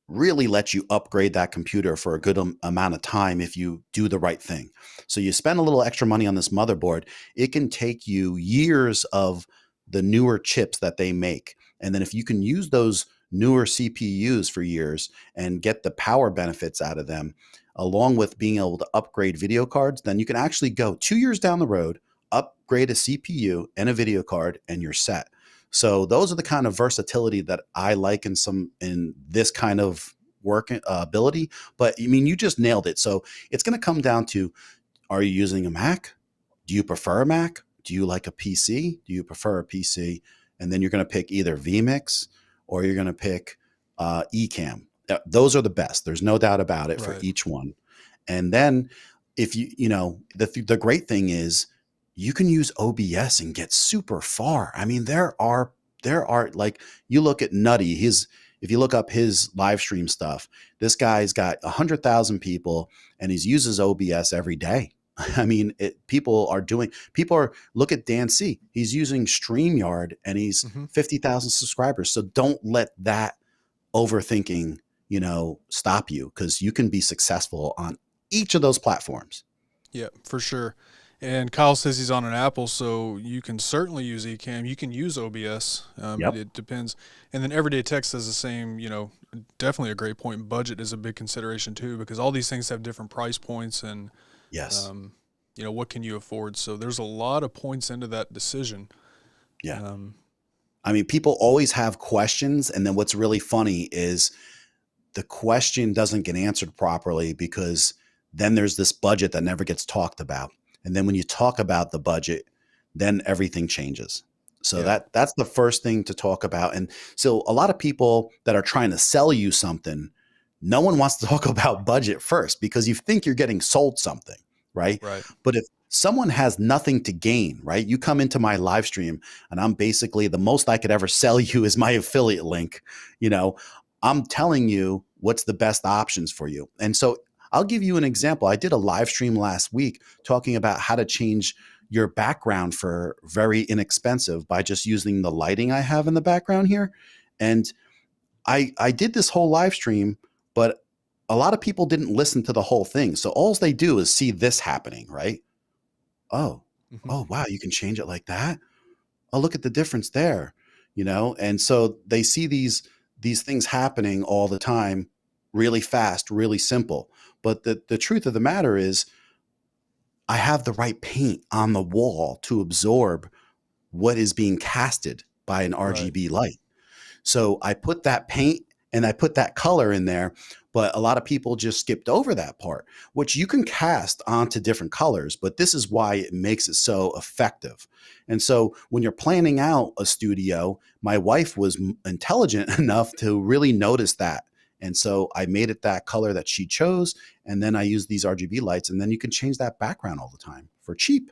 really let you upgrade that computer for a good amount of time if you do the right thing. So you spend a little extra money on this motherboard. It can take you years of the newer chips that they make. And then if you can use those newer CPUs for years and get the power benefits out of them, along with being able to upgrade video cards, then you can actually go 2 years down the road, upgrade a CPU and a video card, and you're set. So those are the kind of versatility that I like in this kind of work ability. But I mean, you just nailed it. So it's going to come down to: are you using a Mac? Do you prefer a Mac? Do you like a PC? Do you prefer a PC? And then you're going to pick either vMix or you're going to pick Ecamm. Those are the best. There's no doubt about it for Right. each one. And then if the great thing is you can use OBS and get super far. I mean, there are like, you look at Nutty, if you look up his live stream stuff, this guy's got 100,000 people and he uses OBS every day. I mean, look at Dan C. He's using StreamYard and he's Mm-hmm. 50,000 subscribers. So don't let that overthinking, stop you, because you can be successful on each of those platforms. Yeah, for sure. And Kyle says he's on an Apple, so you can certainly use Ecamm. You can use OBS. It, Yep. it depends. And then Everyday Tech says the same. Definitely a great point. Budget is a big consideration too, because all these things have different price points, and Yes. what can you afford? So there's a lot of points into that decision. Yeah. Um, I mean, people always have questions. And then what's really funny is the question doesn't get answered properly because then there's this budget that never gets talked about. And then when you talk about the budget, then everything changes. So yeah. that's the first thing to talk about. And so a lot of people that are trying to sell you something, no one wants to talk about budget first because you think you're getting sold something, right? Right. But if someone has nothing to gain, right? You come into my live stream and I'm basically, the most I could ever sell you is my affiliate link. I'm telling you what's the best options for you. And so I'll give you an example. I did a live stream last week talking about how to change your background for very inexpensive by just using the lighting I have in the background here. And I did this whole live stream, but a lot of people didn't listen to the whole thing. So all they do is see this happening, right? Oh, Mhm. oh, wow, you can change it like that. Oh, look at the difference there, and so they see these things happening all the time, really fast, really simple. But the truth of the matter is, I have the right paint on the wall to absorb what is being casted by an Right. RGB light. So I put that paint and I put that color in there, but a lot of people just skipped over that part, which you can cast onto different colors, but this is why it makes it so effective. And so when you're planning out a studio, my wife was intelligent enough to really notice that. And so I made it that color that she chose. And then I used these RGB lights, and then you can change that background all the time for cheap.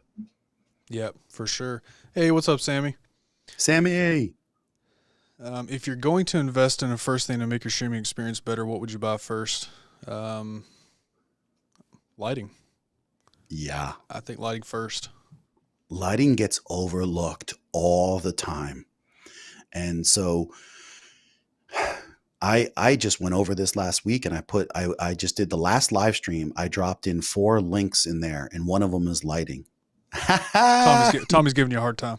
Yep, for sure. Hey, what's up, Sammy? Sammy. If you're going to invest in a first thing to make your streaming experience better, what would you buy first? Lighting. Yeah. I think lighting first. Lighting gets overlooked all the time. And so I just went over this last week, and I just did the last live stream. I dropped in 4 links in there, and one of them is lighting. Tommy's giving you a hard time.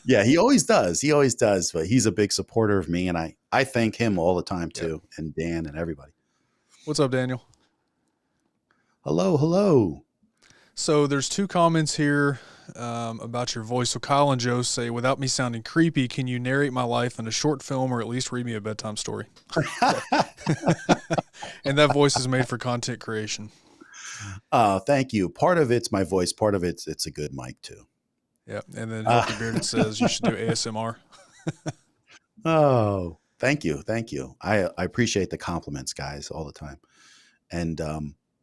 Yeah, he always does. He always does. But he's a big supporter of me, and I thank him all the time too, Yep. and Dan and everybody. What's up, Daniel? Hello, hello. So there's 2 comments here about your voice. So Kyle and Joe say, without me sounding creepy, can you narrate my life in a short film or at least read me a bedtime story? And that voice is made for content creation. Thank you. Part of it's my voice. Part of it's a good mic too. Yeah. And then Healthy Bearded says you should do ASMR. Oh, thank you. Thank you. I appreciate the compliments, guys, all the time. And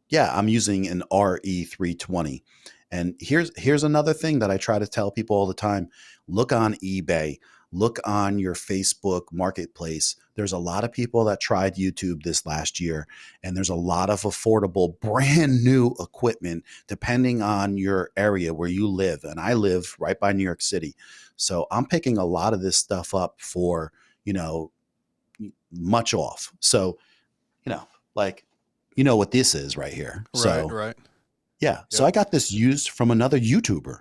yeah, I'm using an RE320. And here's another thing that I try to tell people all the time. Look on eBay, look on your Facebook marketplace. There's a lot of people that tried YouTube this last year, and there's a lot of affordable, brand new equipment depending on your area where you live. And I live right by New York City. So I'm picking a lot of this stuff up for, much off. So, like, what this is right here. So Right. yeah. So Yep. I got this used from another YouTuber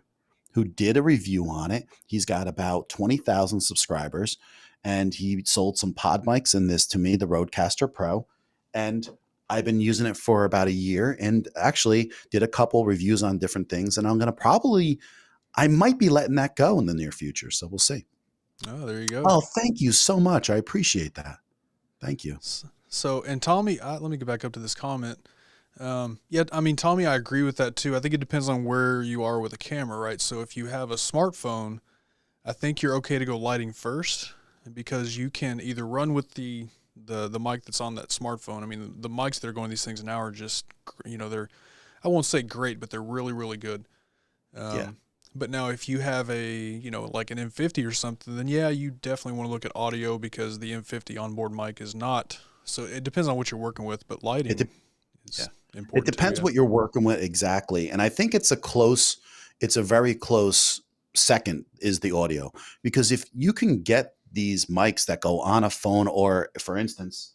who did a review on it. He's got about 20,000 subscribers, and he sold some pod mics in this to me, the Rodecaster Pro. And I've been using it for about a year, and actually did a couple reviews on different things. And I might be letting that go in the near future. So we'll see. Oh, there you go. Oh, thank you so much. I appreciate that. Thank you. So, and Tommy, let me get back up to this comment. Yeah, I mean, Tommy, I agree with that too. I think it depends on where you are with a camera, right? So if you have a smartphone, I think you're okay to go lighting first, because you can either run with the mic that's on that smartphone. I mean, the mics that are going these things now are just, they're, I won't say great, but they're really, really good. Yeah. But now if you have like an M50 or something, then yeah, you definitely want to look at audio, because the M50 onboard mic is not. So it depends on what you're working with, but lighting is important. It depends what you're working with exactly. And I think it's a very close second is the audio, because if you can get these mics that go on a phone, or for instance,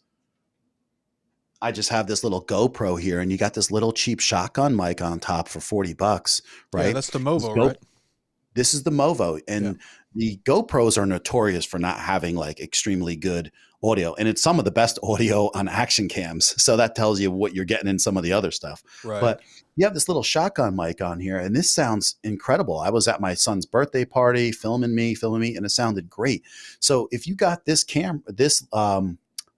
I just have this little GoPro here, and you got this little cheap shotgun mic on top for $40, right? Yeah, that's the Movo, right? This is the Movo, and the GoPros are notorious for not having like extremely good audio, and it's some of the best audio on action cams. So that tells you what you're getting in some of the other stuff. Right. But you have this little shotgun mic on here, and this sounds incredible. I was at my son's birthday party filming me, and it sounded great. So if you got this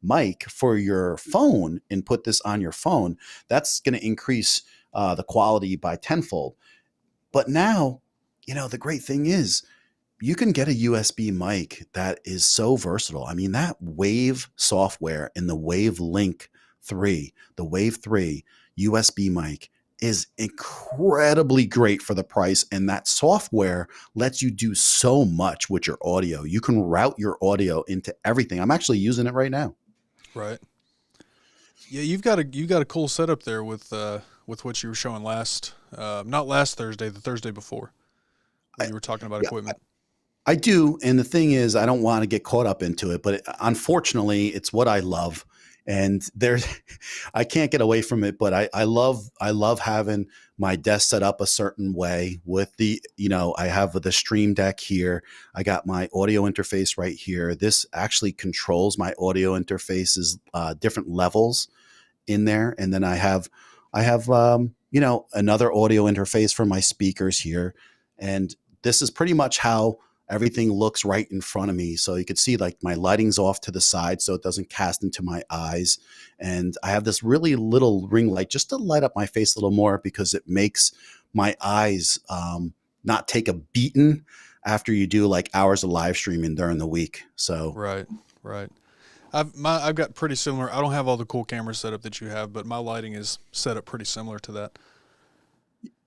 mic for your phone and put this on your phone, that's going to increase the quality by tenfold. But now, the great thing is you can get a USB mic that is so versatile. I mean, that Wave software in the Wave Link 3, the Wave 3 USB mic is incredibly great for the price. And that software lets you do so much with your audio. You can route your audio into everything. I'm actually using it right now. Right. Yeah, you've got a cool setup there with what you were showing not last Thursday, the Thursday before, when you were talking about equipment. I do. And the thing is, I don't want to get caught up into it, but unfortunately, it's what I love. And there's I can't get away from it, but I love having my desk set up a certain way with the, I have the stream deck here. I got my audio interface right here. This actually controls my audio interfaces, different levels in there. And then I have another audio interface for my speakers here. And this is pretty much how everything looks right in front of me. So you could see like my lighting's off to the side so it doesn't cast into my eyes. And I have this really little ring light just to light up my face a little more because it makes my eyes not take a beating after you do like hours of live streaming during the week. So Right, right. I've got pretty similar. I don't have all the cool camera setup that you have, but my lighting is set up pretty similar to that.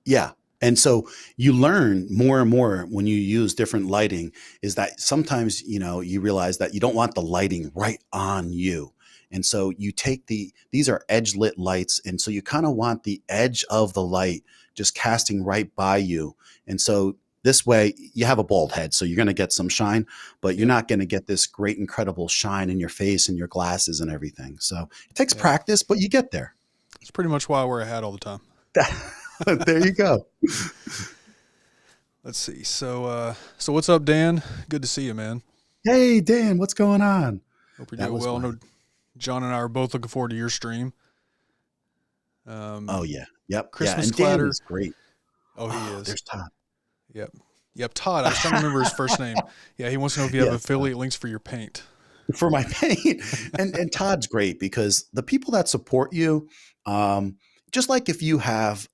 yeah. And so you learn more and more when you use different lighting is that sometimes, you realize that you don't want the lighting right on you. And so you take these are edge lit lights. And so you kind of want the edge of the light just casting right by you. And so this way you have a bald head. So you're going to get some shine, but you're Yep. not going to get this great, incredible shine in your face and your glasses and everything. So it takes Yeah. practice, but you get there. It's pretty much why I wear a hat all the time. There you go. Let's see. So what's up, Dan? Good to see you, man. Hey, Dan, what's going on? Hope you're That doing was well. I my, know John and I are both looking forward to your stream. oh yeah. Yep. Yeah. Christmas And Dan clatter. is great. Oh, he Oh, is. there's Todd. Yep. Yep. Todd. I was trying to remember his first name. Yeah, he wants to know if you have Yes. affiliate links for your paint. For my paint. And Todd's great because the people that support you, just like if you have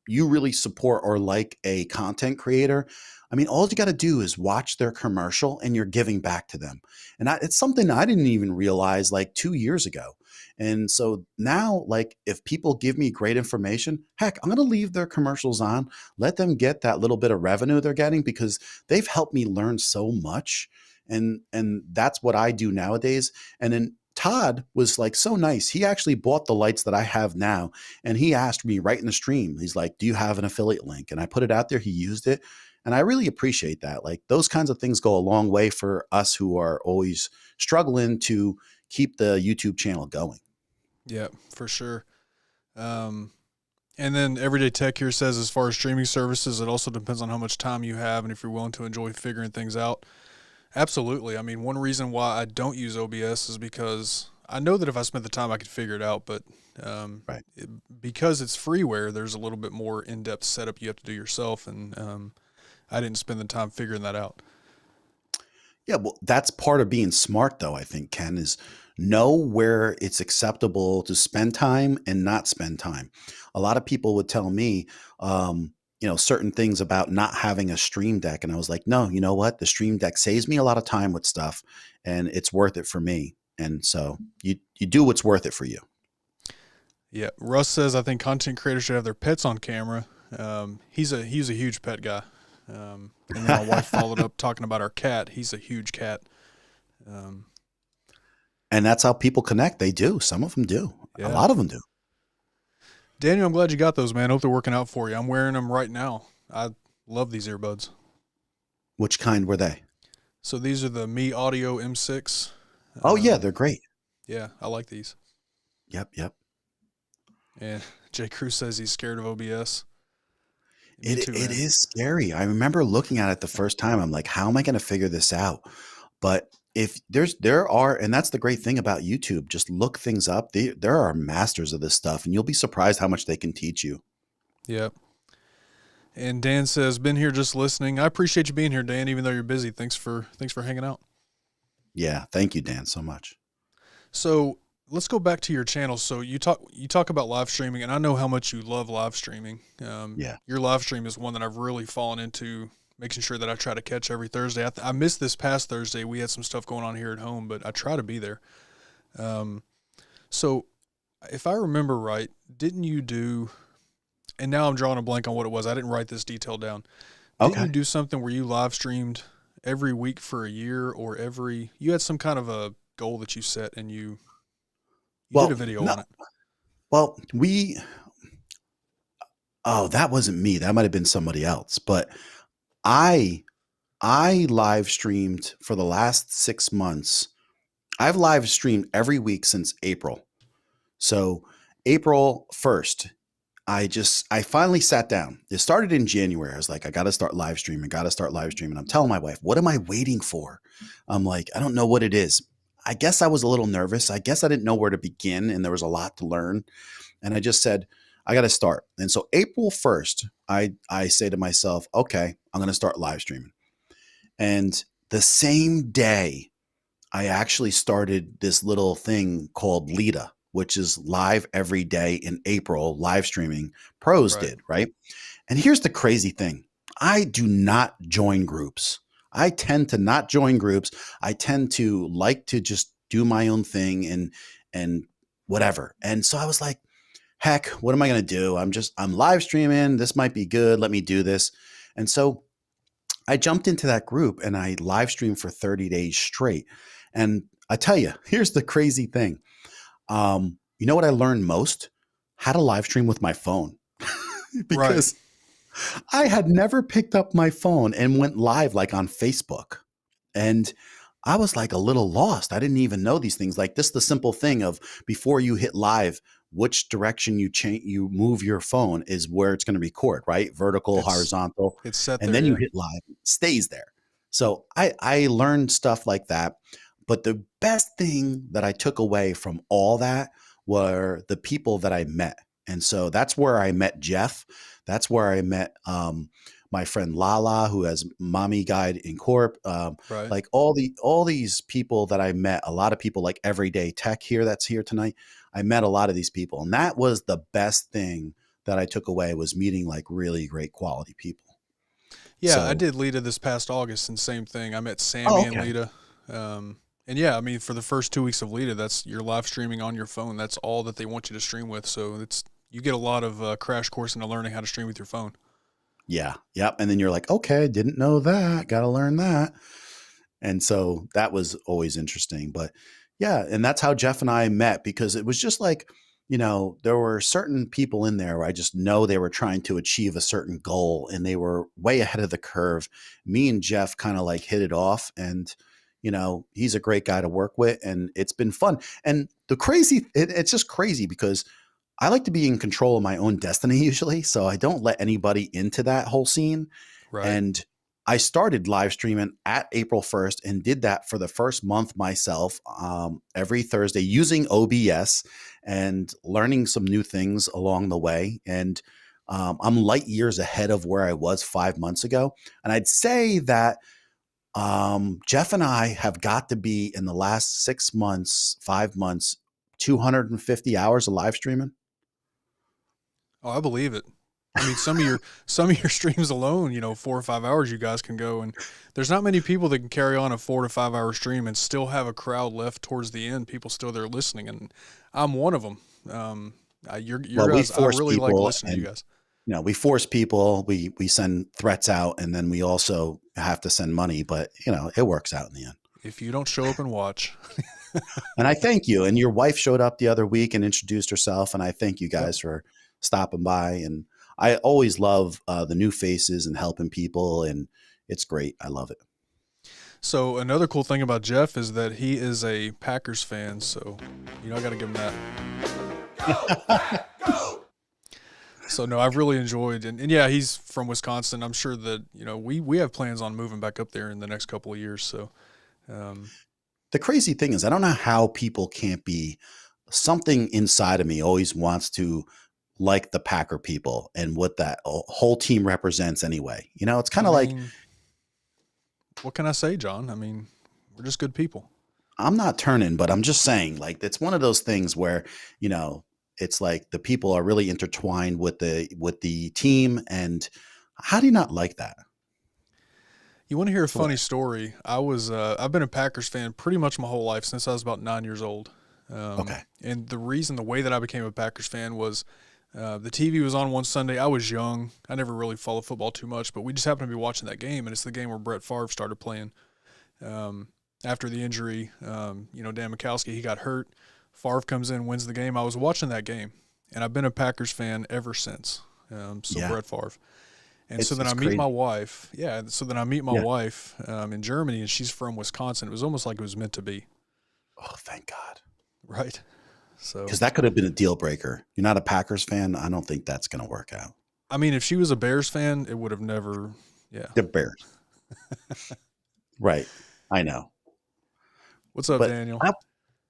you really support or like a content creator, I mean, all you got to do is watch their commercial and you're giving back to them. And it's something I didn't even realize like 2 years ago. And so now, like, if people give me great information, heck, I'm going to leave their commercials on, let them get that little bit of revenue they're getting because they've helped me learn so much. And that's what I do nowadays. And then Todd was like so nice. He actually bought the lights that I have now. And he asked me right in the stream, he's like, do you have an affiliate link? And I put it out there. He used it. And I really appreciate that. Like those kinds of things go a long way for us who are always struggling to keep the YouTube channel going. Yeah, for sure. Um, and then Everyday Tech here says, as far as streaming services, it also depends on how much time you have and if you're willing to enjoy figuring things out. Absolutely. I mean, one reason why I don't use OBS is because I know that if I spent the time, I could figure it out. But Right. because it's freeware, there's a little bit more in-depth setup you have to do yourself, and I didn't spend the time figuring that out. Yeah, well, that's part of being smart, though, I think, Ken, is know where it's acceptable to spend time and not spend time. A lot of people would tell me, certain things about not having a stream deck. And I was like, no, you know what? The stream deck saves me a lot of time with stuff and it's worth it for me. And so you do what's worth it for you. Yeah, Russ says I think content creators should have their pets on camera. He's a huge pet guy. And then my wife followed up talking about our cat. He's a huge cat. And that's how people connect. They do. Some of them do. Yeah. A lot of them do. Daniel, I'm glad you got those, man. Hope they're working out for you. I'm wearing them right now. I love these earbuds. Which kind were they? So these are the Me Audio M6. Oh, yeah, they're great. Yeah, I like these. Yep. And Jay Cruz says he's scared of OBS. Me It too, it man. is scary. I remember looking at it the first time. I'm like, how am I going to figure this out? But if there are, and that's the great thing about YouTube, just look things up. There are masters of this stuff, and you'll be surprised how much they can teach you. Yep. And Dan says, been here just listening. I appreciate you being here, Dan, even though you're busy. Thanks for hanging out. Yeah, thank you, Dan, so much. So let's go back to your channel. So you talk about live streaming, and I know how much you love live streaming. Yeah. Your live stream is one that I've really fallen into, making sure that I try to catch every Thursday. I missed this past Thursday. We had some stuff going on here at home, but I try to be there. So if I remember right, didn't you do, and now I'm drawing a blank on what it was. I didn't write this detail down. Didn't you do something where you live streamed every week for a year, or you had some kind of a goal that you set and you did a video on it? Well, that wasn't me. That might have been somebody else. But I live streamed for the last 6 months I've live streamed every week since April. So April 1st, I finally sat down. It started in January. I was like, I got to start live streaming, got to start live streaming. I'm telling my wife, what am I waiting for? I'm like, I don't know what it is. I guess I was a little nervous. I guess I didn't know where to begin and there was a lot to learn. And I just said, I got to start. And so April 1st, I say to myself, okay, I'm going to start live streaming. And the same day, I actually started this little thing called Lita, which is live every day in April, live streaming. Pros Right. did, right? And here's the crazy thing. I do not join groups. I tend to not join groups. I tend to like to just do my own thing and whatever. And so I was like, heck, what am I going to do? I'm live streaming. This might be good. Let me do this. And so I jumped into that group and I live streamed for 30 days straight. And I tell you, here's the crazy thing. You know what I learned most? How to live stream with my phone. Right. Because I had never picked up my phone and went live like on Facebook. And I was like a little lost. I didn't even know these things. Like this, the simple thing of before you hit live, which direction you move your phone is where it's going to record, right? Vertical, It's horizontal, it's set and there, then you yeah. hit live, it stays there. So I learned stuff like that. But the best thing that I took away from all that were the people that I met. And so that's where I met Jeff. That's where I met my friend Lala, who has Mommy Guide in Corp. Right. Like all these people that I met, a lot of people like Everyday Tech here that's here tonight. I met a lot of these people, and that was the best thing that I took away was meeting like really great quality people. Yeah, I So, did Lita this past August, and same thing. I met oh, Sammy and okay. Lita. And yeah, I mean, for the first 2 weeks of Lita, that's you're live streaming on your phone. That's all that they want you to stream with. So it's you get a lot of crash course into learning how to stream with your phone. Yeah. Yep. And then you're like, okay, didn't know that. Got to learn that. And so that was always interesting. But yeah, and that's how Jeff and I met because it was just like, there were certain people in there where I just know they were trying to achieve a certain goal and they were way ahead of the curve. Me and Jeff kind of like hit it off and he's a great guy to work with and it's been fun. And it's just crazy because I like to be in control of my own destiny usually. So I don't let anybody into that whole scene. Right. And I started live streaming at April 1st and did that for the first month myself every Thursday using OBS and learning some new things along the way. And I'm light years ahead of where I was 5 months ago. And I'd say that Jeff and I have got to be in the last 6 months, 5 months, 250 hours of live streaming. Oh, I believe it. I mean, some of your streams alone, 4 or 5 hours you guys can go, and there's not many people that can carry on a 4 to 5 hour stream and still have a crowd left towards the end. People still there listening, and I'm one of them. Your Well, we guys, I force really like people listening to you and guys. we force people, we send threats out and then we also have to send money, but it works out in the end. If you don't show up and watch, And I thank you. And your wife showed up the other week and introduced herself. And I thank you yep. guys for stopping by. And I always love the new faces and helping people. And it's great. I love it. So another cool thing about Jeff is that he is a Packers fan. So I got to give him that. So no, I've really enjoyed, and yeah, he's from Wisconsin. I'm sure that we have plans on moving back up there in the next couple of years. So, um, The crazy thing is, I don't know how people can't be something inside of me always wants to like the Packer people and what that whole team represents anyway. It's I kind of like mean, what can I say, John? I mean, we're just good people. I'm not turning, but I'm just saying, like, it's one of those things where, you know, it's like the people are really intertwined with the team. And how do you not like that? You want to hear a What? funny story? I've been a Packers fan pretty much my whole life since I was about 9 years old. Okay. And the way that I became a Packers fan was the TV was on one Sunday. I was young. I never really followed football too much, but we just happened to be watching that game, and it's the game where Brett Favre started playing. After the injury, Dan Mikowski, he got hurt. Favre comes in, wins the game. I was watching that game, and I've been a Packers fan ever since. So Yeah. Brett Favre. And so then It's I meet my crazy. wife. Yeah. So then I meet my Yeah. wife in Germany, and she's from Wisconsin. It was almost like it was meant to be. Oh, thank God. right? So, Because that could have been a deal breaker. You're not a Packers fan. I don't think that's going to work out. I mean, if she was a Bears fan, it would have never. Yeah. The Bears. Right. I know. What's up, But Daniel?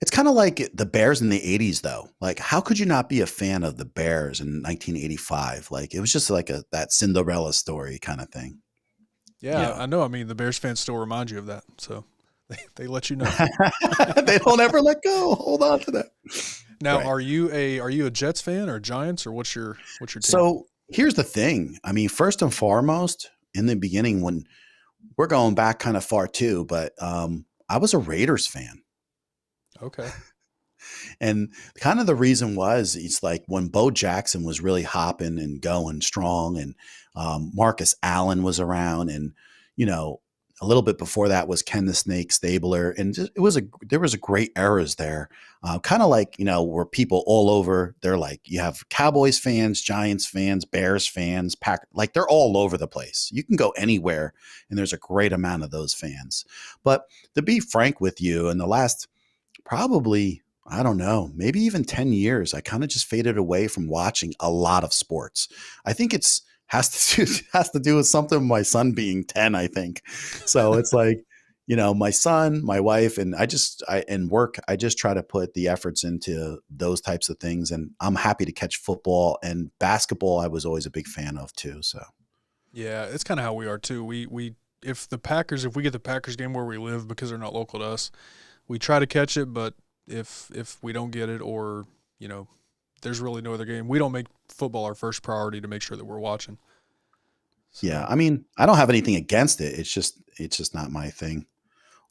it's kind of like the Bears in the 80s, though. Like, how could you not be a fan of the Bears in 1985? Like, it was just like that Cinderella story kind of thing. Yeah, I know. I mean, the Bears fans still remind you of that, so they let you know. They don't ever let go. Hold on to that. Now, Right. are you a Jets fan or Giants, or what's your team? So here's the thing. I mean, first and foremost, in the beginning, when we're going back kind of far too, but I was a Raiders fan. Okay. And kind of the reason was it's like when Bo Jackson was really hopping and going strong, and Marcus Allen was around, and you know, a little bit before that was Ken the Snake Stabler, and just, there was a great eras there, kind of like where people all over. They're like you have Cowboys fans, Giants fans, Bears fans, like they're all over the place. You can go anywhere, and there's a great amount of those fans. But to be frank with you, in the last probably, I don't know, maybe even 10 years, I kind of just faded away from watching a lot of sports. I think has to do with something with my son being 10, I think. So it's like, my son, my wife, and and work, I just try to put the efforts into those types of things. And I'm happy to catch football and basketball. I was always a big fan of too. So Yeah, it's kind of how we are too. We if we get the Packers game where we live because they're not local to us, we try to catch it, but if we don't get it, or there's really no other game, we don't make football our first priority to make sure that we're watching. So, yeah, I mean, I don't have anything against it. It's just not my thing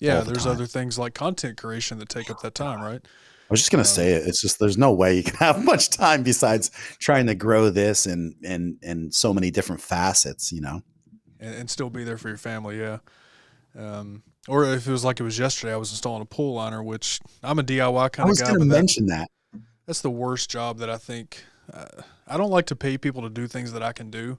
yeah, all the there's time. other things like content creation that take up that time, right? I was just gonna say it. It's just there's no way you can have much time besides trying to grow this and so many different facets, And still be there for your family, yeah. Or if it was like it was yesterday, I was installing a pool liner, which I'm a DIY I kind of was guy, gonna but mention that. that's the worst job that I think. I don't like to pay people to do things that I can do,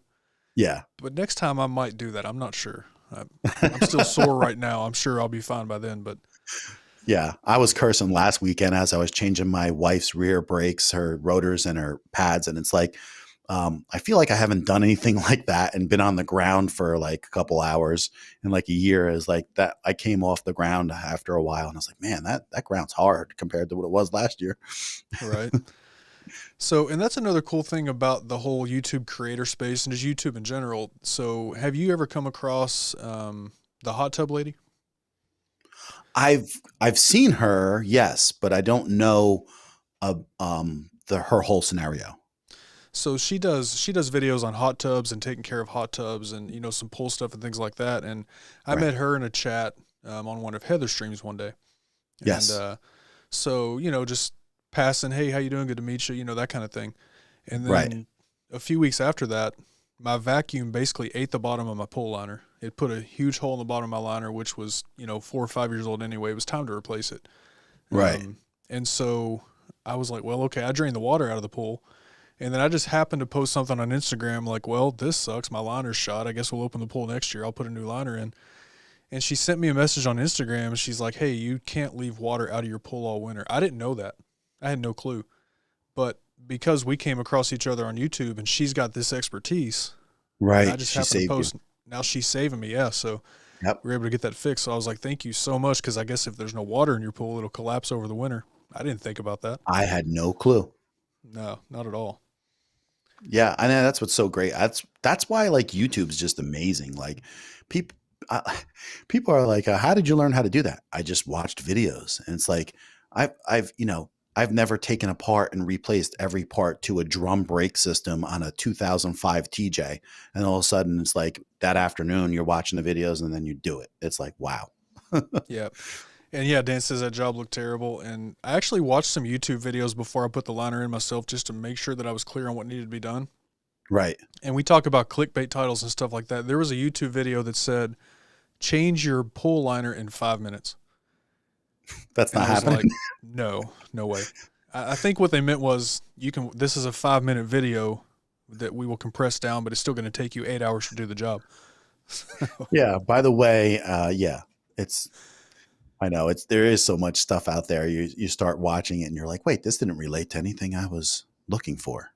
Yeah. but next time I might do that. I'm not sure. I'm still sore right now. I'm sure I'll be fine by then, but Yeah. I was cursing last weekend as I was changing my wife's rear brakes, her rotors and her pads. And it's like, I feel like I haven't done anything like that and been on the ground for like a couple hours in like a year. Is like that. I came off the ground after a while and I was like, man, that ground's hard compared to what it was last year. right. So, and that's another cool thing about the whole YouTube creator space and just YouTube in general. So, have you ever come across the hot tub lady? I've seen her, yes, but I don't know her whole scenario. So she does videos on hot tubs and taking care of hot tubs and some pool stuff and things like that. And I Right. met her in a chat on one of Heather's streams one day. Yes. And so just passing, hey, how you doing? Good to meet you. That kind of thing. And Right. then a few weeks after that, my vacuum basically ate the bottom of my pool liner. It put a huge hole in the bottom of my liner, which was 4 or 5 years old anyway. It was time to replace it. Right. And so I was like, well, okay, I drained the water out of the pool. And then I just happened to post something on Instagram like, well, this sucks. My liner's shot. I guess we'll open the pool next year. I'll put a new liner in. And she sent me a message on Instagram. And she's like, hey, you can't leave water out of your pool all winter. I didn't know that. I had no clue. But because we came across each other on YouTube and she's got this expertise, Right. and I just She happened to saved post. you. Now she's saving me. Yeah. So Yep. we were able to get that fixed. So I was like, thank you so much. Because I guess if there's no water in your pool, it'll collapse over the winter. I didn't think about that. I had no clue. No, not at all. Yeah, I know that's what's so great. That's why like YouTube's just amazing. Like people uh, people are like, how did you learn how to do that? I just watched videos, and it's like I've never taken apart and replaced every part to a drum brake system on a 2005 TJ, and all of a sudden it's like that afternoon you're watching the videos and then you do it. It's like wow. Yeah. And yeah, Dan says that job looked terrible. And I actually watched some YouTube videos before I put the liner in myself just to make sure that I was clear on what needed to be done. Right. And we talk about clickbait titles and stuff like that. There was a YouTube video that said, change your pool liner in 5 minutes. That's And not I was happening. like, no way. I think what they meant was this is a 5-minute video that we will compress down, but it's still going to take you 8 hours to do the job. Yeah. By the way, yeah, it's I know there is so much stuff out there. You start watching it and you're like, wait, this didn't relate to anything I was looking for.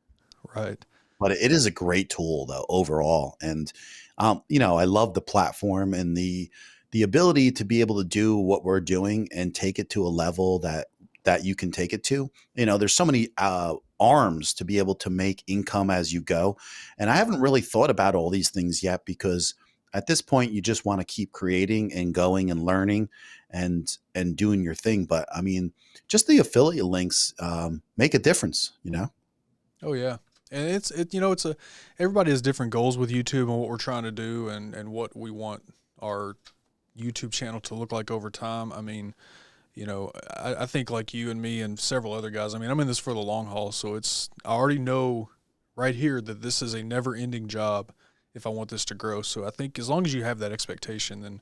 Right. But it is a great tool though overall, and I love the platform and the ability to be able to do what we're doing and take it to a level that you can take it to. There's so many arms to be able to make income as you go, and I haven't really thought about all these things yet because at this point you just want to keep creating and going and learning and doing your thing. But I mean, just the affiliate links make a difference. Oh yeah. And it's a everybody has different goals with YouTube and what we're trying to do and what we want our YouTube channel to look like over time. I mean, I think like you and me and several other guys, I mean, I'm in this for the long haul, so I already know right here that this is a never ending job if I want this to grow. So I think as long as you have that expectation, then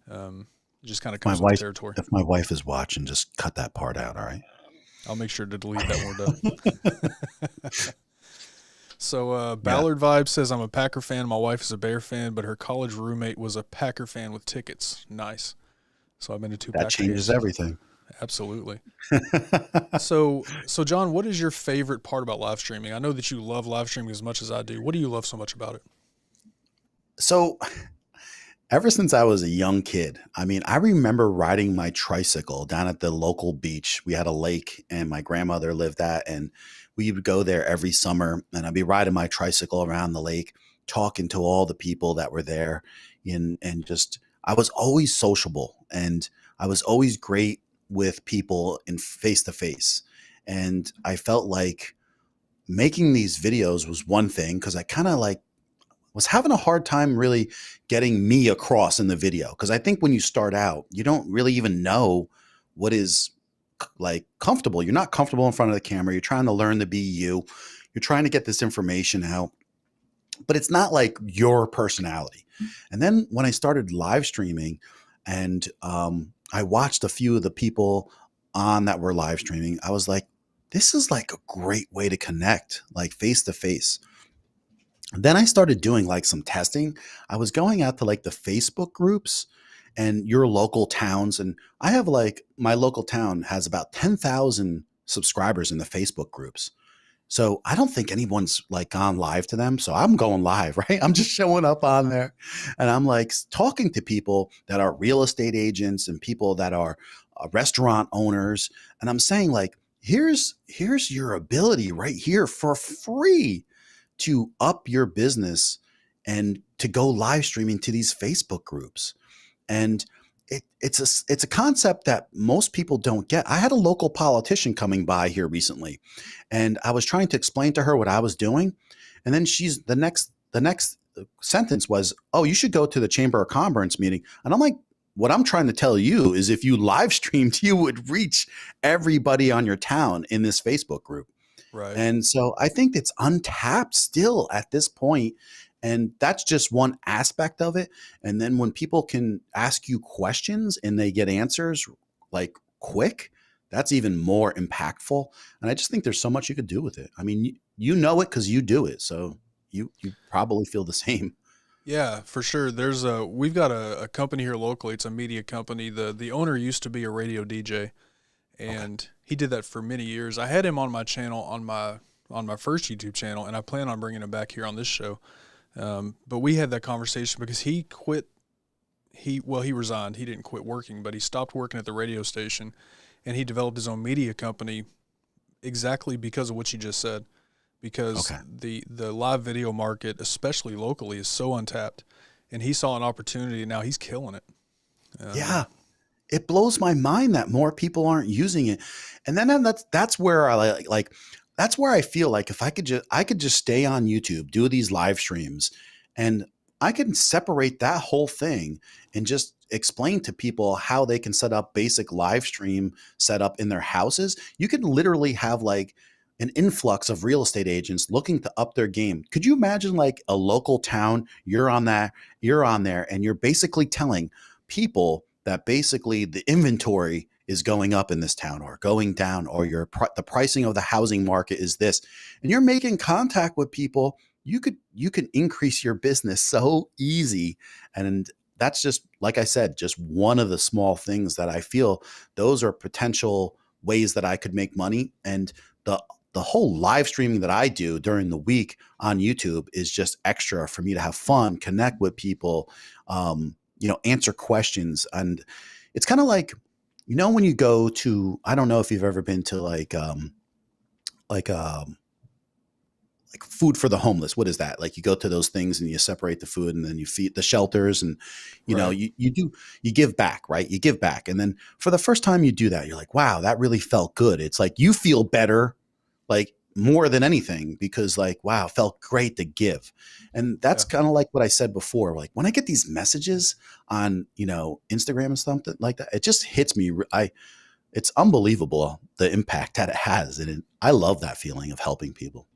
it just kind of My comes with the wife, territory. if my wife is watching, just cut that part out. All right. I'll make sure to delete that when we're done. So Yeah, Ballard Vibe says, I'm a Packer fan. My wife is a Bear fan, but her college roommate was a Packer fan with tickets. Nice. So I've been to two that Packer changes games. everything. Absolutely. So John, what is your favorite part about live streaming? I know that you love live streaming as much as I do. What do you love so much about it? So ever since I was a young kid, I mean, I remember riding my tricycle down at the local beach. We had a lake and my grandmother lived at, and we would go there every summer and I'd be riding my tricycle around the lake, talking to all the people that were there. And just, I was always sociable and I was always great with people in face to face. And I felt like making these videos was one thing because I kind of like was having a hard time really getting me across in the video. Cause I think when you start out, you don't really even know what is like comfortable. You're not comfortable in front of the camera. You're trying to learn to be you. You're trying to get this information out, but it's not like your personality. And then when I started live streaming and I watched a few of the people on that were live streaming, I was like, this is like a great way to connect, like face to face. Then I started doing like some testing. I was going out to like the Facebook groups and your local towns. And I have like my local town has about 10,000 subscribers in the Facebook groups. So I don't think anyone's like gone live to them. So I'm going live, right? I'm just showing up on there and I'm like talking to people that are real estate agents and people that are restaurant owners. And I'm saying like, here's your ability right here for free to up your business and to go live streaming to these Facebook groups. And it's a concept that most people don't get. I had a local politician coming by here recently, and I was trying to explain to her what I was doing, and then she's the next sentence was, "Oh, you should go to the Chamber of Commerce meeting." And I'm like, "What I'm trying to tell you is, if you live streamed, you would reach everybody on your town in this Facebook group." Right. And so I think it's untapped still at this point. And that's just one aspect of it. And then when people can ask you questions and they get answers like quick, that's even more impactful. And I just think there's so much you could do with it. I mean, you know it because you do it. So you probably feel the same. Yeah, for sure. We've got a company here locally. It's a media company. The owner used to be a radio DJ, Okay. and he did that for many years. I had him on my channel on my first YouTube channel, and I plan on bringing him back here on this show. But we had that conversation because he quit. He resigned. He didn't quit working, but he stopped working at the radio station, and he developed his own media company exactly because of what you just said. Because Okay. the live video market, especially locally, is so untapped, and he saw an opportunity, and now he's killing it. Yeah. It blows my mind that more people aren't using it. And then that's where I like that's where I feel like if I could just stay on YouTube, do these live streams, and I can separate that whole thing and just explain to people how they can set up basic live stream setup in their houses. You could literally have like an influx of real estate agents looking to up their game. Could you imagine like a local town, you're on there and you're basically telling people that basically the inventory is going up in this town or going down, or the pricing of the housing market is this, and you're making contact with people, you can increase your business so easy. And that's just, like I said, just one of the small things that I feel those are potential ways that I could make money. And the the whole live streaming that I do during the week on YouTube is just extra for me to have fun, connect with people, answer questions. And it's kind of like, when you go to, I don't know if you've ever been to like um like food for the homeless. What is that? Like you go to those things and you separate the food and then you feed the shelters and Right. you give back, right? You give back. And then for the first time you do that, you're like, wow, that really felt good. It's like you feel better, like more than anything, because like, wow, felt great to give. And that's Yeah. kind of like what I said before. Like when I get these messages on, Instagram and something like that, it just hits me. It's unbelievable the impact that it has. And I love that feeling of helping people.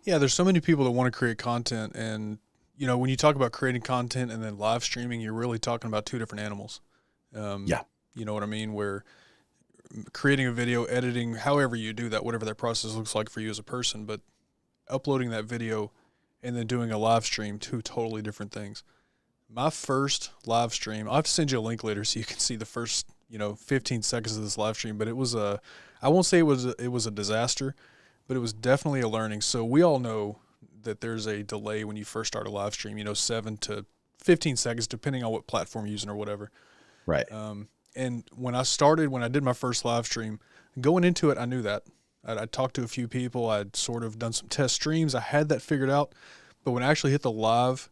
Yeah, there's so many people that want to create content, and when you talk about creating content and then live streaming, you're really talking about two different animals. Um, Yeah. you know what I mean? Where creating a video, editing, however you do that, whatever that process looks like for you as a person, but uploading that video and then doing a live stream, two totally different things. My first live stream, I'll have to send you a link later so you can see the first, 15 seconds of this live stream, but I won't say it was a disaster, but it was definitely a learning. So we all know that there's a delay when you first start a live stream, 7 to 15 seconds, depending on what platform you're using or whatever. Right. And when I did my first live stream, going into it, I knew that. I'd talked to a few people. I'd sort of done some test streams. I had that figured out. But when I actually hit the live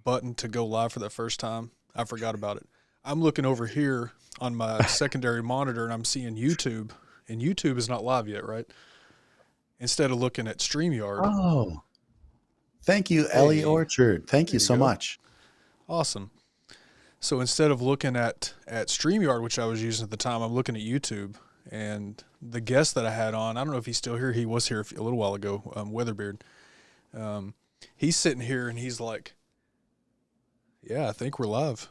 button to go live for the first time, I forgot about it. I'm looking over here on my secondary monitor and I'm seeing YouTube, and YouTube is not live yet, right? Instead of looking at StreamYard. Oh, thank you, Ellie Hey, Orchard. Thank there you you so go. much. Awesome. So instead of looking at StreamYard, which I was using at the time, I'm looking at YouTube. And the guest that I had on, I don't know if he's still here. He was here a little while ago, Weatherbeard. Um, he's sitting here and he's like, "Yeah, I think we're live.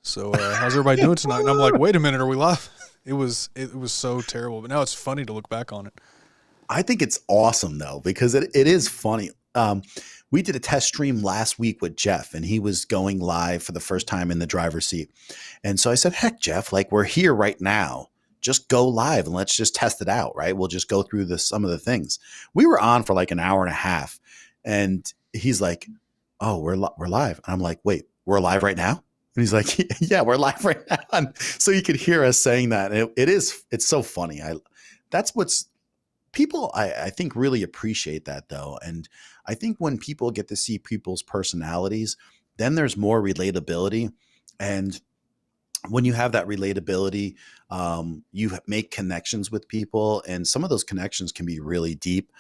So how's everybody doing tonight?" And I'm like, "Wait a minute, are we live?" It was so terrible, but now it's funny to look back on it. I think it's awesome though, because it is funny. We did a test stream last week with Jeff, and he was going live for the first time in the driver's seat. And so I said, heck, Jeff, like we're here right now. Just go live and let's just test it out, right? We'll just go through some of the things. We were on for like an hour and a half, and he's like, "Oh, we're live." And I'm like, "Wait, we're live right now?" And he's like, "Yeah, we're live right now." And so you could hear us saying that. And it's so funny. That's what's people I think really appreciate that though. And I think when people get to see people's personalities, then there's more relatability. And when you have that relatability, you make connections with people, and some of those connections can be really deep.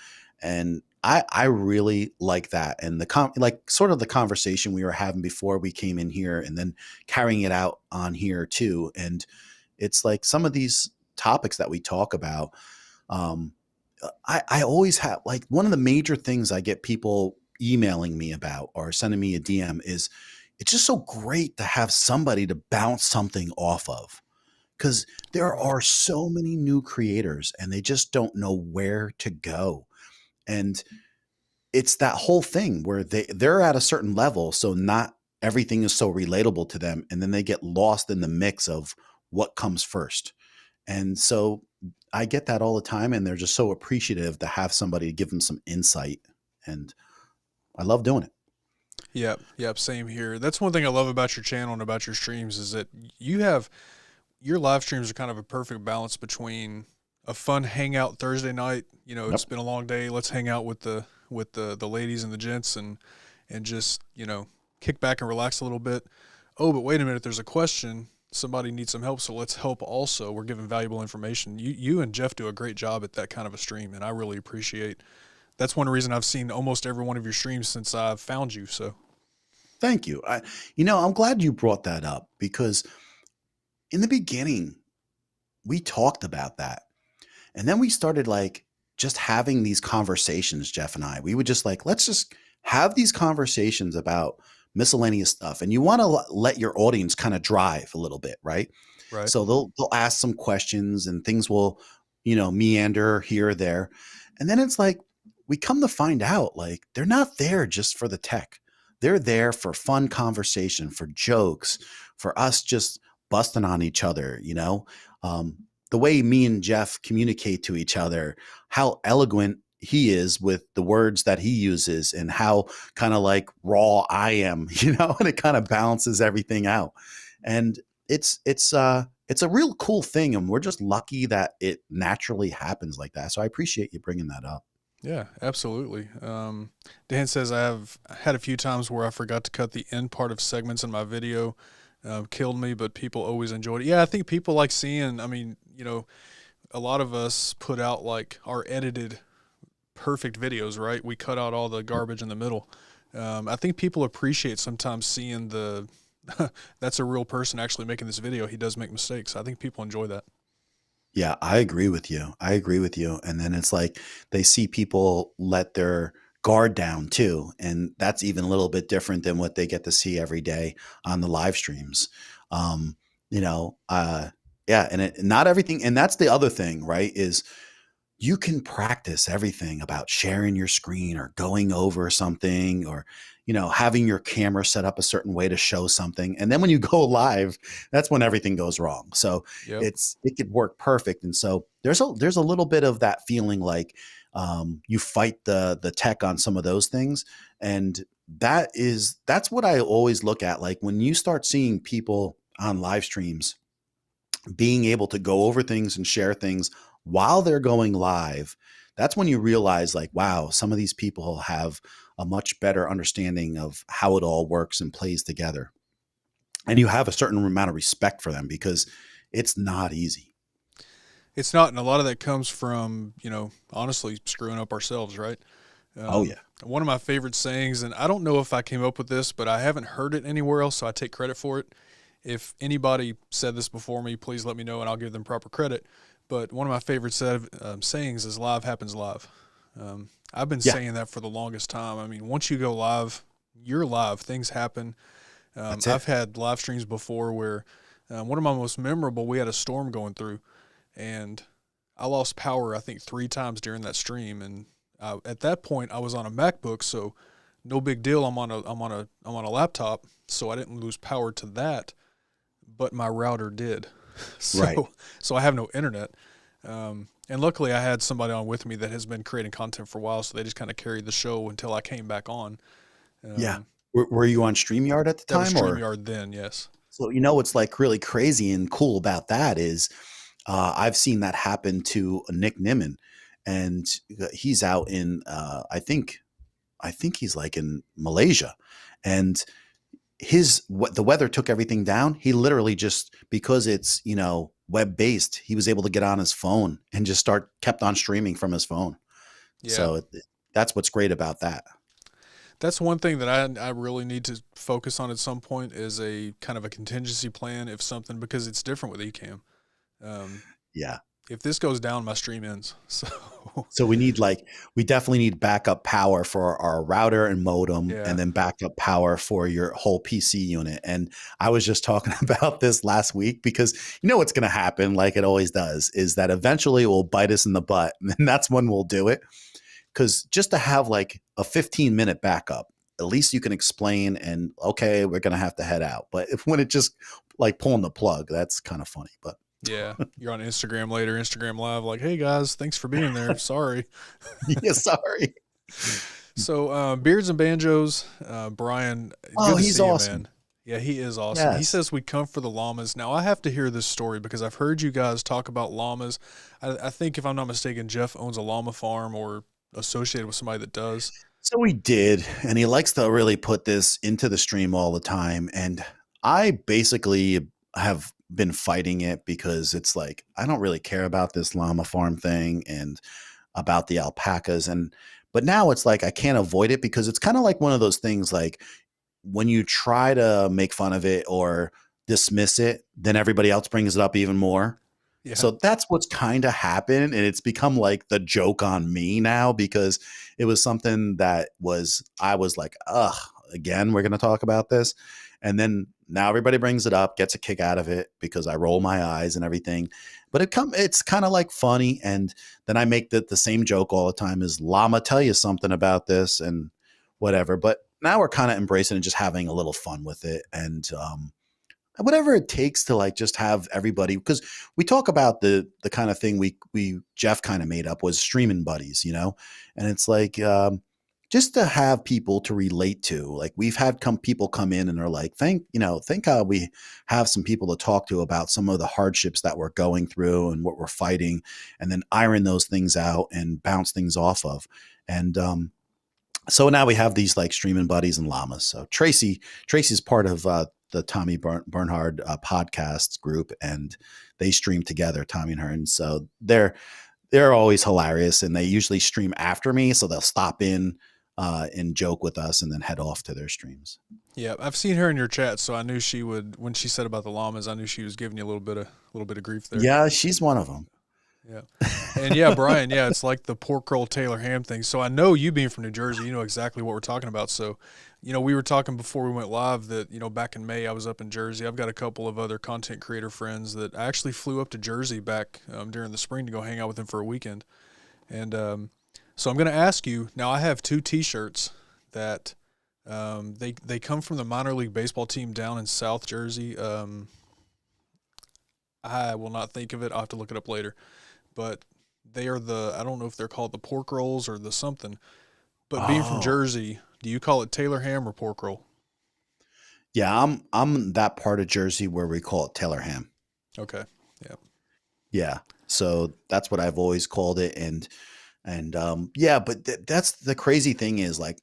And I really like that. And like sort of the conversation we were having before we came in here, and then carrying it out on here too. And it's like some of these topics that we talk about. Um, I always have like one of the major things I get people emailing me about or sending me a DM is it's just so great to have somebody to bounce something off of, because there Right. are so many new creators and they just don't know where to go. And it's that whole thing where they're at a certain level, so not everything is so relatable to them, and then they get lost in the mix of what comes first. And so I get that all the time, and they're just so appreciative to have somebody to give them some insight. And I love doing it. Yep. Yep. Same here. That's one thing I love about your channel and about your streams is that you have your live streams are kind of a perfect balance between a fun hangout Thursday night. It's Yep. been a long day. Let's hang out with the ladies and the gents and just kick back and relax a little bit. Oh, but wait a minute. There's a question. Somebody needs some help, so let's help. Also, we're giving valuable information. You and Jeff do a great job at that kind of a stream, and I really appreciate. That's one reason I've seen almost every one of your streams since I've found you. So Thank you. I'm glad you brought that up, because in the beginning, we talked about that. And then we started like just having these conversations, Jeff and I. We would just like, let's just have these conversations about miscellaneous stuff. And you want to let your audience kind of drive a little bit, right? right. So they'll ask some questions and things will, meander here or there. And then it's like we come to find out like they're not there just for the tech. they're there for fun conversation, for jokes, for us just busting on each other, you know? Um, the way me and Jeff communicate to each other, how eloquent he is with the words that he uses, and how kind of like raw I am, you know, and it kind of balances everything out. And it's a real cool thing, and we're just lucky that it naturally happens like that. So I appreciate you bringing that up. Yeah, absolutely. Dan says I have had a few times where I forgot to cut the end part of segments in my video. Killed me, but people always enjoyed it. Yeah, I think people like seeing, I mean, you know, a lot of us put out like our edited perfect videos, right? We cut out all the garbage in the middle. I think people appreciate sometimes seeing the, that's a real person actually making this video. He does make mistakes. I think people enjoy that. Yeah, I agree with you. I agree with you. And then it's like they see people let their guard down too. And that's even a little bit different than what they get to see every day on the live streams. Um, you know, yeah, and not everything. And that's the other thing, right? Is you can practice everything about sharing your screen or going over something, or having your camera set up a certain way to show something, and then when you go live, that's when everything goes wrong. So Yep. it could work perfect. And so there's a little bit of that feeling like you fight the tech on some of those things. And that's what I always look at, like when you start seeing people on live streams being able to go over things and share things while they're going live. That's when you realize, like, wow, some of these people have a much better understanding of how it all works and plays together. And you have a certain amount of respect for them, because it's not easy. It's not, and a lot of that comes from, honestly screwing up ourselves, right? Oh yeah. One of my favorite sayings, and I don't know if I came up with this, but I haven't heard it anywhere else, so I take credit for it. If anybody said this before me, please let me know and I'll give them proper credit. But one of my favorite sayings is live happens live. I've been Yeah. saying that for the longest time. I mean, once you go live, you're live. Things happen. That's I've it. had live streams before where one of my most memorable, we had a storm going through, and I lost power, I think, 3 times during that stream. And at that point, I was on a MacBook, so no big deal. I'm on a laptop, so I didn't lose power to that, but my router did. So Right. so I have no internet. And luckily, I had somebody on with me that has been creating content for a while, so they just kind of carried the show until I came back on. Yeah. Um, Were you on StreamYard at the that was time, or? StreamYard then, yes. So, what's like really crazy and cool about that is I've seen that happen to Nick Nimmin, and he's out in I think he's like in Malaysia, and the weather took everything down. He literally just, because it's web based, he was able to get on his phone and just kept on streaming from his phone. Yeah. So that's what's great about that. That's one thing that I really need to focus on at some point, is a kind of a contingency plan if something, because it's different with Ecamm. Um, Yeah. if this goes down, my stream ends. So we definitely need backup power for our router and modem, Yeah. and then backup power for your whole PC unit. And I was just talking about this last week, because what's going to happen, like it always does, is that eventually it will bite us in the butt. And that's when we'll do it. Because just to have like a 15-minute backup, at least you can explain, and okay, we're going to have to head out. But when it just like pulling the plug, that's kind of funny. But Yeah, you're on Instagram later, Instagram Live, like, hey guys, thanks for being there. Sorry. yeah, sorry. So, Beards and Banjos, Brian, Oh, good to he's see you, awesome. man. Yeah, he is awesome. He Yes. says we come for the llamas. Now, I have to hear this story because I've heard you guys talk about llamas. I think, if I'm not mistaken, Jeff owns a llama farm or associated with somebody that does. So he did, and he likes to really put this into the stream all the time. And I basically have been fighting it, because it's like, I don't really care about this llama farm thing and about the alpacas. But now it's like I can't avoid it, because it's kind of like one of those things, like when you try to make fun of it or dismiss it, then everybody else brings it up even more. Yeah. So that's what's kind of happened. And it's become like the joke on me now, because it was something that I was like, ugh, again, we're going to talk about this. And then now everybody brings it up, gets a kick out of it, because I roll my eyes and everything. But it's kind of like funny. And then I make the same joke all the time, is llama tell you something about this and whatever. But now we're kind of embracing and just having a little fun with it. And whatever it takes to like just have everybody, because we talk about the kind of thing we Jeff kind of made up was streaming buddies, you know, and it's like just to have people to relate to. Like we've had people come in and are like, think how we have some people to talk to about some of the hardships that we're going through and what we're fighting, and then iron those things out and bounce things off of. And so now we have these like streaming buddies and llamas. So Tracy's part of the Tommy Bernhard podcast group, and they stream together, Tommy and her. And so they're always hilarious, and they usually stream after me. So they'll stop in and joke with us and then head off to their streams. Yeah, I've seen her in your chat, so I knew she would. When she said about the llamas, I knew she was giving you a little bit of grief there. Yeah, she's one of them. Yeah. And yeah, Brian, yeah, it's like the pork roll Taylor ham thing. So I know you being from New Jersey, you know exactly what we're talking about. So, you know, we were talking before we went live that, you know, back in May, I was up in Jersey. I've got a couple of other content creator friends that I actually flew up to Jersey back during the spring to go hang out with them for a weekend. And so I'm going to ask you, now I have 2 T-shirts that they come from the minor league baseball team down in South Jersey. I will not think of it. I'll have to look it up later. But they are I don't know if they're called the pork rolls or the something, but being from Jersey, do you call it Taylor ham or pork roll? Yeah, I'm that part of Jersey where we call it Taylor ham. Okay. Yeah. Yeah. So that's what I've always called it. And yeah, but that's the crazy thing is like,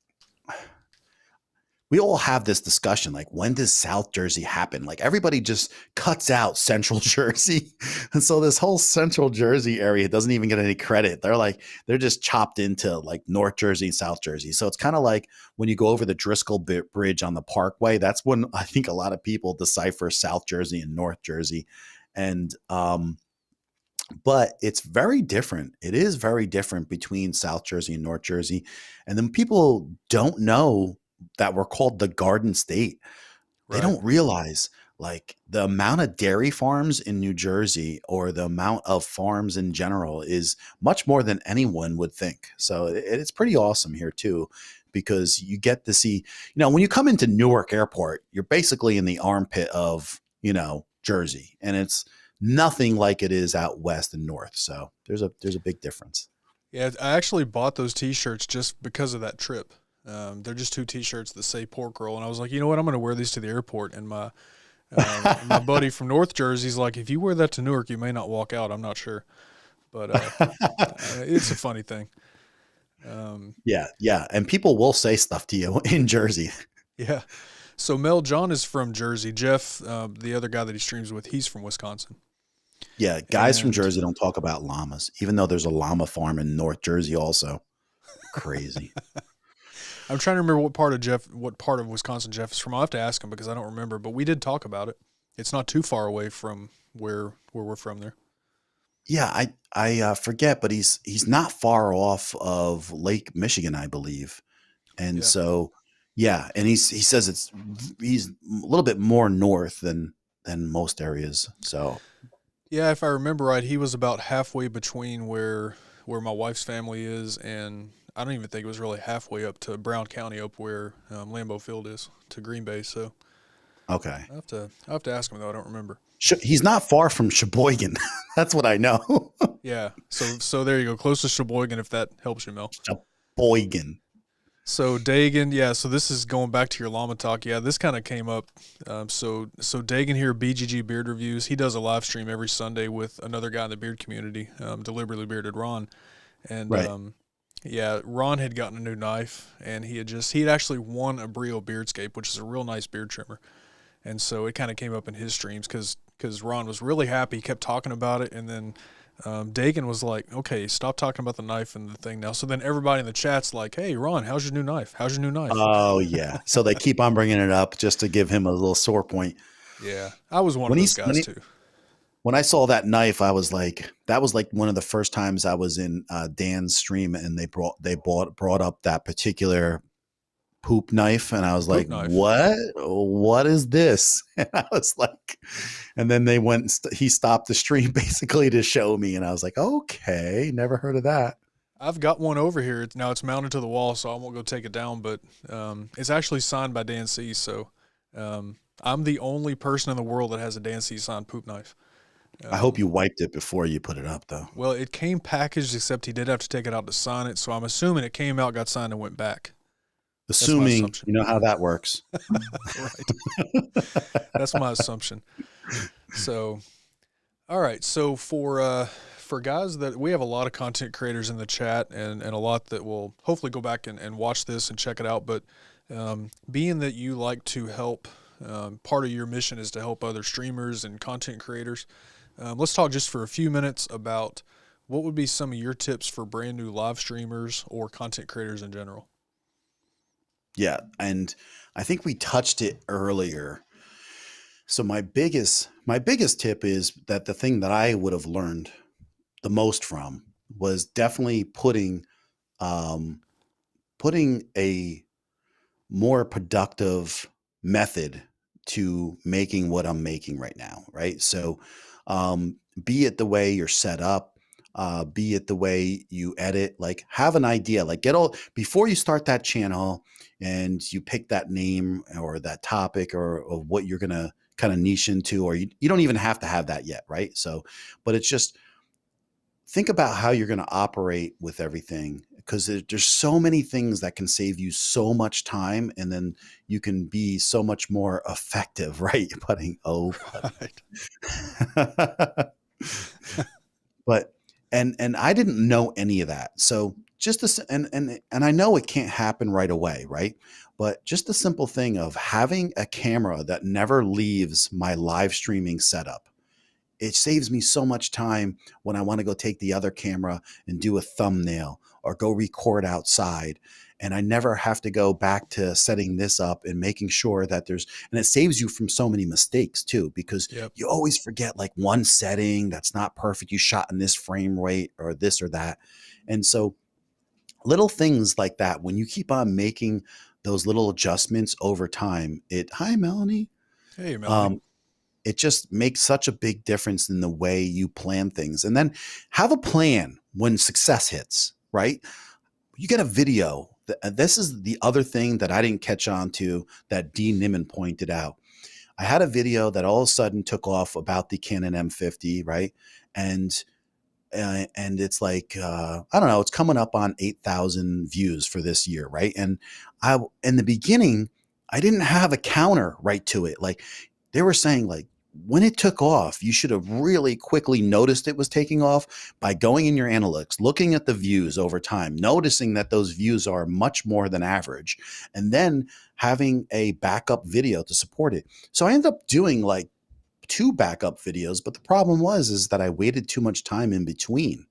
we all have this discussion, like, when does South Jersey happen? Like everybody just cuts out Central Jersey. And so this whole Central Jersey area doesn't even get any credit. They're just chopped into like North Jersey and South Jersey. So it's kind of like when you go over the Driscoll Bridge on the Parkway, that's when I think a lot of people decipher South Jersey and North Jersey. And, but it's very different. It is very different between South Jersey and North Jersey. And then people don't know that we're called the Garden State. They don't realize like the amount of dairy farms in New Jersey or the amount of farms in general is much more than anyone would think. So it's pretty awesome here too, because you get to see, you know, when you come into Newark Airport, you're basically in the armpit of, you know, Jersey, and it's nothing like it is out west and north. So there's a big difference. Yeah, I actually bought those T-shirts just because of that trip. They're just 2 T-shirts that say pork roll, and I was like, you know what, I'm going to wear these to the airport. And my buddy from North Jersey's like, if you wear that to Newark, you may not walk out. I'm not sure, but it's a funny thing. Yeah, and people will say stuff to you in Jersey. Yeah. So Mel John is from Jersey. Jeff, the other guy that he streams with, he's from Wisconsin. Yeah, guys from Jersey don't talk about llamas, even though there's a llama farm in North Jersey also. Crazy. I'm trying to remember what part of Wisconsin Jeff is from. I'll have to ask him because I don't remember, but we did talk about it. It's not too far away from where we're from there. Yeah, I forget, but he's not far off of Lake Michigan, I believe. And so, yeah, and he says he's a little bit more north than most areas. So, yeah, if I remember right, he was about halfway between where my wife's family is, and I don't even think it was really halfway up to Brown County, up where Lambeau Field is, to Green Bay. So, okay, I'll have to ask him though. I don't remember. He's not far from Sheboygan. That's what I know. Yeah. So there you go. Close to Sheboygan, if that helps you, Mel. Sheboygan. So Dagan, yeah. So this is going back to your llama talk. Yeah, this kind of came up. So Dagan here, BGG Beard Reviews. He does a live stream every Sunday with another guy in the beard community, Deliberately Bearded Ron, and right. Yeah, Ron had gotten a new knife, and he had actually won a Brio Beardscape, which is a real nice beard trimmer. And so it kind of came up in his streams because Ron was really happy. He kept talking about it, and then Dagan was like, okay, stop talking about the knife and the thing now. So then everybody in the chat's like, hey, Ron, how's your new knife? How's your new knife? Oh, yeah. So they keep on bringing it up just to give him a little sore point. Yeah, I was one of those guys too. When I saw that knife, I was like, that was like one of the first times I was in Dan's stream, and they brought up that particular poop knife, and I was like, what is this? And I was like, and then they went, he stopped the stream basically to show me, and I was like, okay, never heard of that. I've got one over here. Now it's mounted to the wall, so I won't go take it down. But it's actually signed by Dan C. So I'm the only person in the world that has a Dan C. signed poop knife. I hope you wiped it before you put it up, though. Well, it came packaged, except he did have to take it out to sign it. So I'm assuming it came out, got signed, and went back. Assuming you know how that works. Right. That's my assumption. So, all right. So for guys that we have a lot of content creators in the chat and a lot that will hopefully go back and watch this and check it out. But being that you like to help, part of your mission is to help other streamers and content creators. Let's talk just for a few minutes about what would be some of your tips for brand new live streamers or content creators in general. Yeah, and I think we touched it earlier. So my biggest tip is that the thing that I would have learned the most from was definitely putting a more productive method to making what I'm making right now, right? So be it the way you're set up, be it the way you edit, like have an idea, like get all before you start that channel and you pick that name or that topic or what you're gonna kind of niche into, or you don't even have to have that yet, right? So, but it's just think about how you're going to operate with everything because there's so many things that can save you so much time, and then you can be so much more effective, right? Putting Right. but and I didn't know any of that. So just this, and I know it can't happen right away, right? But just the simple thing of having a camera that never leaves my live streaming setup, it saves me so much time when I want to go take the other camera and do a thumbnail or go record outside. And I never have to go back to setting this up and making sure that and it saves you from so many mistakes too, because Yep. you always forget like one setting that's not perfect. You shot in this frame rate or this or that. And so little things like that, when you keep on making those little adjustments over time, hi, Melanie. Hey, Melanie. It just makes such a big difference in the way you plan things. And then have a plan when success hits, right? You get a video. This is the other thing that I didn't catch on to that Dean Nimmin pointed out. I had a video that all of a sudden took off about the Canon M50, right? And it's like I don't know, it's coming up on 8,000 views for this year, right? And in the beginning, I didn't have a counter right to it. Like they were saying, like when it took off, you should have really quickly noticed it was taking off by going in your analytics, looking at the views over time, noticing that those views are much more than average, and then having a backup video to support it. So I ended up doing like 2 backup videos, but the problem is that I waited too much time in between,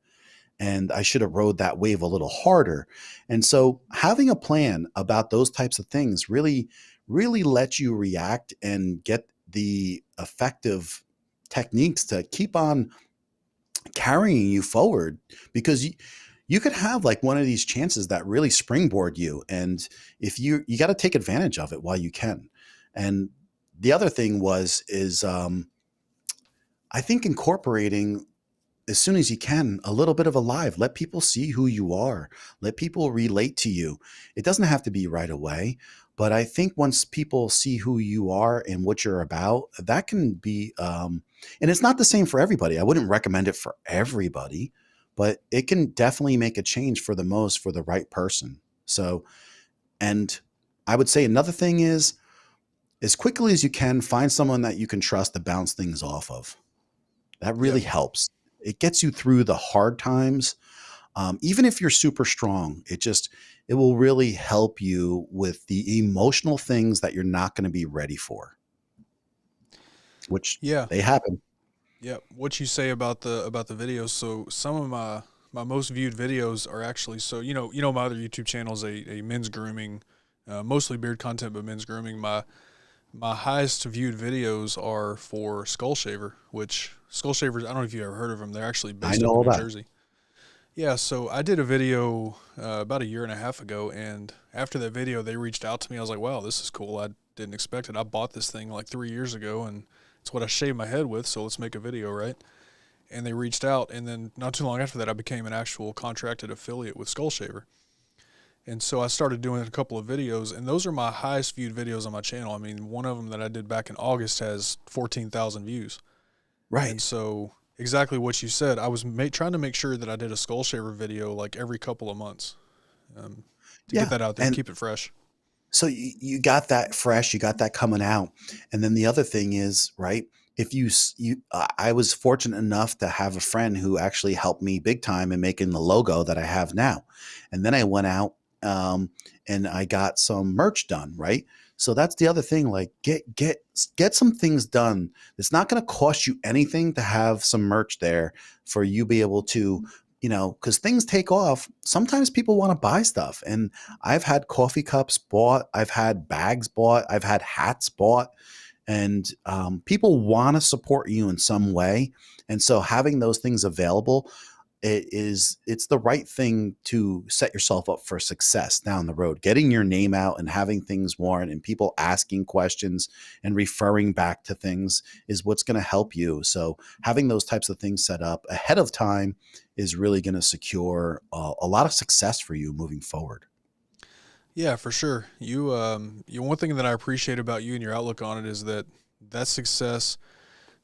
and I should have rode that wave a little harder. And so having a plan about those types of things really, really lets you react and get the effective techniques to keep on carrying you forward, because you could have like one of these chances that really springboard you. And if you got to take advantage of it while you can. And the other thing is I think incorporating as soon as you can a little bit of a live, let people see who you are, let people relate to you. It doesn't have to be right away, but I think once people see who you are and what you're about, that can be and it's not the same for everybody. I wouldn't recommend it for everybody, but it can definitely make a change for the right person. So, and I would say another thing is, as quickly as you can, find someone that you can trust to bounce things off of. That really Yep. helps. It gets you through the hard times. Even if you're super strong, it will really help you with the emotional things that you're not going to be ready for, which Yeah. they happen. Yeah, what you say about the videos. So some of my most viewed videos are actually, so my other YouTube channel is a men's grooming, mostly beard content, but men's grooming. My highest viewed videos are for Skull Shaver, which Skull Shavers, I don't know if you ever heard of them. They're actually I based up know in New about it. Jersey. Yeah, so I did a video about a year and a half ago, and after that video, they reached out to me. I was like, wow, this is cool. I didn't expect it. I bought this thing like 3 years ago, and it's what I shaved my head with, so let's make a video, right? and they reached out, and then not too long after that, I became an actual contracted affiliate with Skull Shaver. And so I started doing a couple of videos, and those are my highest viewed videos on my channel. I mean, one of them that I did back in August has 14,000 views. And Right. so exactly what you said, I was trying to make sure that I did a Skull Shaver video like every couple of months, to get Yeah. that out there and And keep it fresh. so you got that fresh, you got that coming out. And then the other thing is, right? If I was fortunate enough to have a friend who actually helped me big time in making the logo that I have now. And then I went out, um, and I got some merch done, right? So that's the other thing. Like get some things done. It's not going to cost you anything to have some merch there for you be able to, because things take off. Sometimes people want to buy stuff, and I've had coffee cups bought, I've had bags bought, I've had hats bought, and people want to support you in some way. And so having those things available, it's the right thing to set yourself up for success down the road. Getting your name out and having things worn and people asking questions and referring back to things is what's going to help you. So having those types of things set up ahead of time is really going to secure a lot of success for you moving forward. Yeah, for sure. One thing that I appreciate about you and your outlook on it is that success,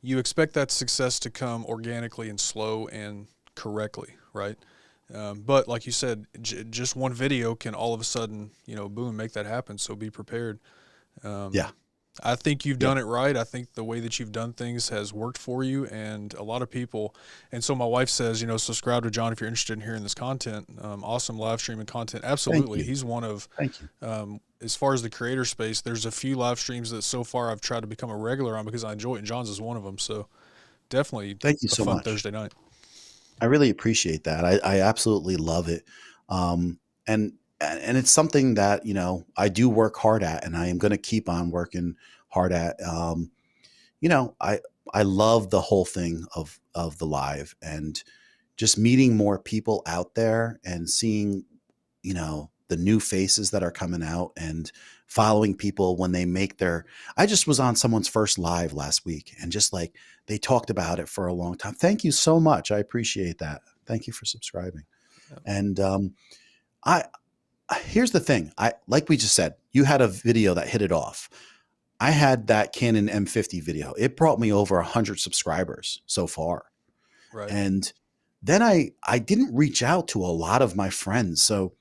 you expect that success to come organically and slow and correctly, right? But like you said, just one video can all of a sudden, boom, make that happen. So be prepared. Um, Yeah. I think you've Yeah. done it right. I think the way that you've done things has worked for you, and a lot of people. And so my wife says, subscribe to John if you're interested in hearing this content. Awesome live streaming content. Thank Absolutely, you. he's one of. Thank you. As far as the creator space, there's a few live streams that so far I've tried to become a regular on because I enjoy it, and John's is one of them. So definitely Thank you a so fun much. Thursday night. I really appreciate that. I absolutely love it. Um, and it's something that, I do work hard at, and I am going to keep on working hard at. You know, I, I love the whole thing of the live, and just meeting more people out there and seeing, the new faces that are coming out, and following people when they make their. I just was on someone's first live last week, and just like they talked about it for a long time. Thank you so much. I appreciate that. Thank you for subscribing. Yeah. And I here's the thing. I like we just said, you had a video that hit it off. I had that Canon M50 video. It brought me over 100 subscribers so far. Right. And then I didn't reach out to a lot of my friends. So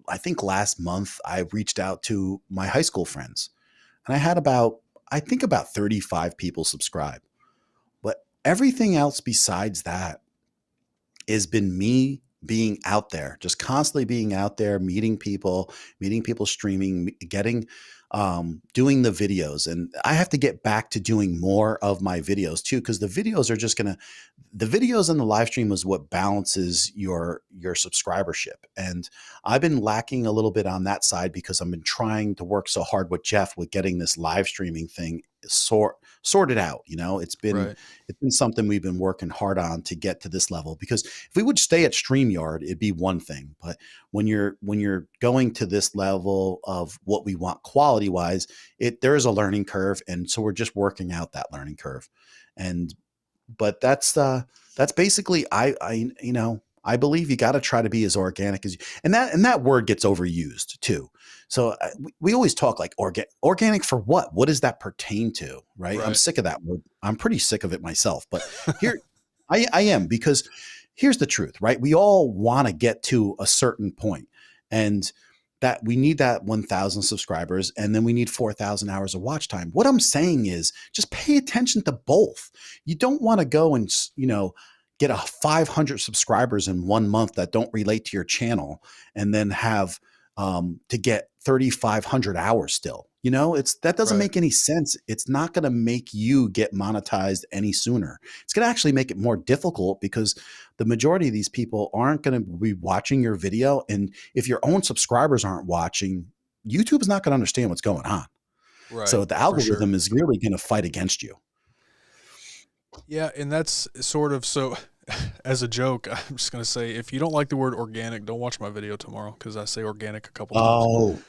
I think last month I reached out to my high school friends, and I had about 35 people subscribe. But everything else besides that has been me being out there, just constantly being out there, meeting people streaming, doing the videos. And I have to get back to doing more of my videos too, because the videos and the live stream is what balances your subscribership. And I've been lacking a little bit on that side because I've been trying to work so hard with Jeff with getting this live streaming thing sorted out. Right. It's been something we've been working hard on to get to this level, because if we would stay at StreamYard, it'd be one thing. But when you're going to this level of what we want quality wise, there is a learning curve. And so we're just working out that learning curve. And but that's basically I believe you got to try to be as organic as you, and that word gets overused too. So we always talk like organic for what? What does that pertain to? Right? I'm Right. sick of that word. I'm pretty sick of it myself. But here I am, because here's the truth, right? We all want to get to a certain point, and that we need that 1,000 subscribers, and then we need 4,000 hours of watch time. What I'm saying is just pay attention to both. You don't want to go and, get a 500 subscribers in 1 month that don't relate to your channel, and then have to get 3,500 hours still. That doesn't Right. make any sense. It's not going to make you get monetized any sooner. It's going to actually make it more difficult, because the majority of these people aren't going to be watching your video. And if your own subscribers aren't watching, YouTube is not going to understand what's going on. Right. So the For sure. algorithm is really going to fight against you. Yeah, and that's sort of so. As a joke, I'm just gonna say, if you don't like the word organic, don't watch my video tomorrow because I say organic a couple times. Oh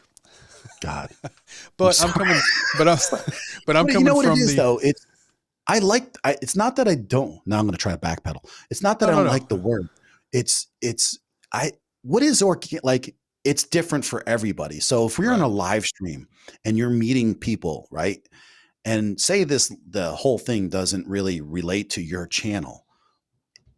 God, I'm But I'm sorry. coming, but I'm, but I'm But you coming know what it from is the. though? it's not that I don't, now I'm going to try to backpedal. It's not that No, I no, don't no. like the word. It's, what is organic? Like, it's different for everybody. So if we're on a Right, live stream and you're meeting people, right? And say the whole thing doesn't really relate to your channel,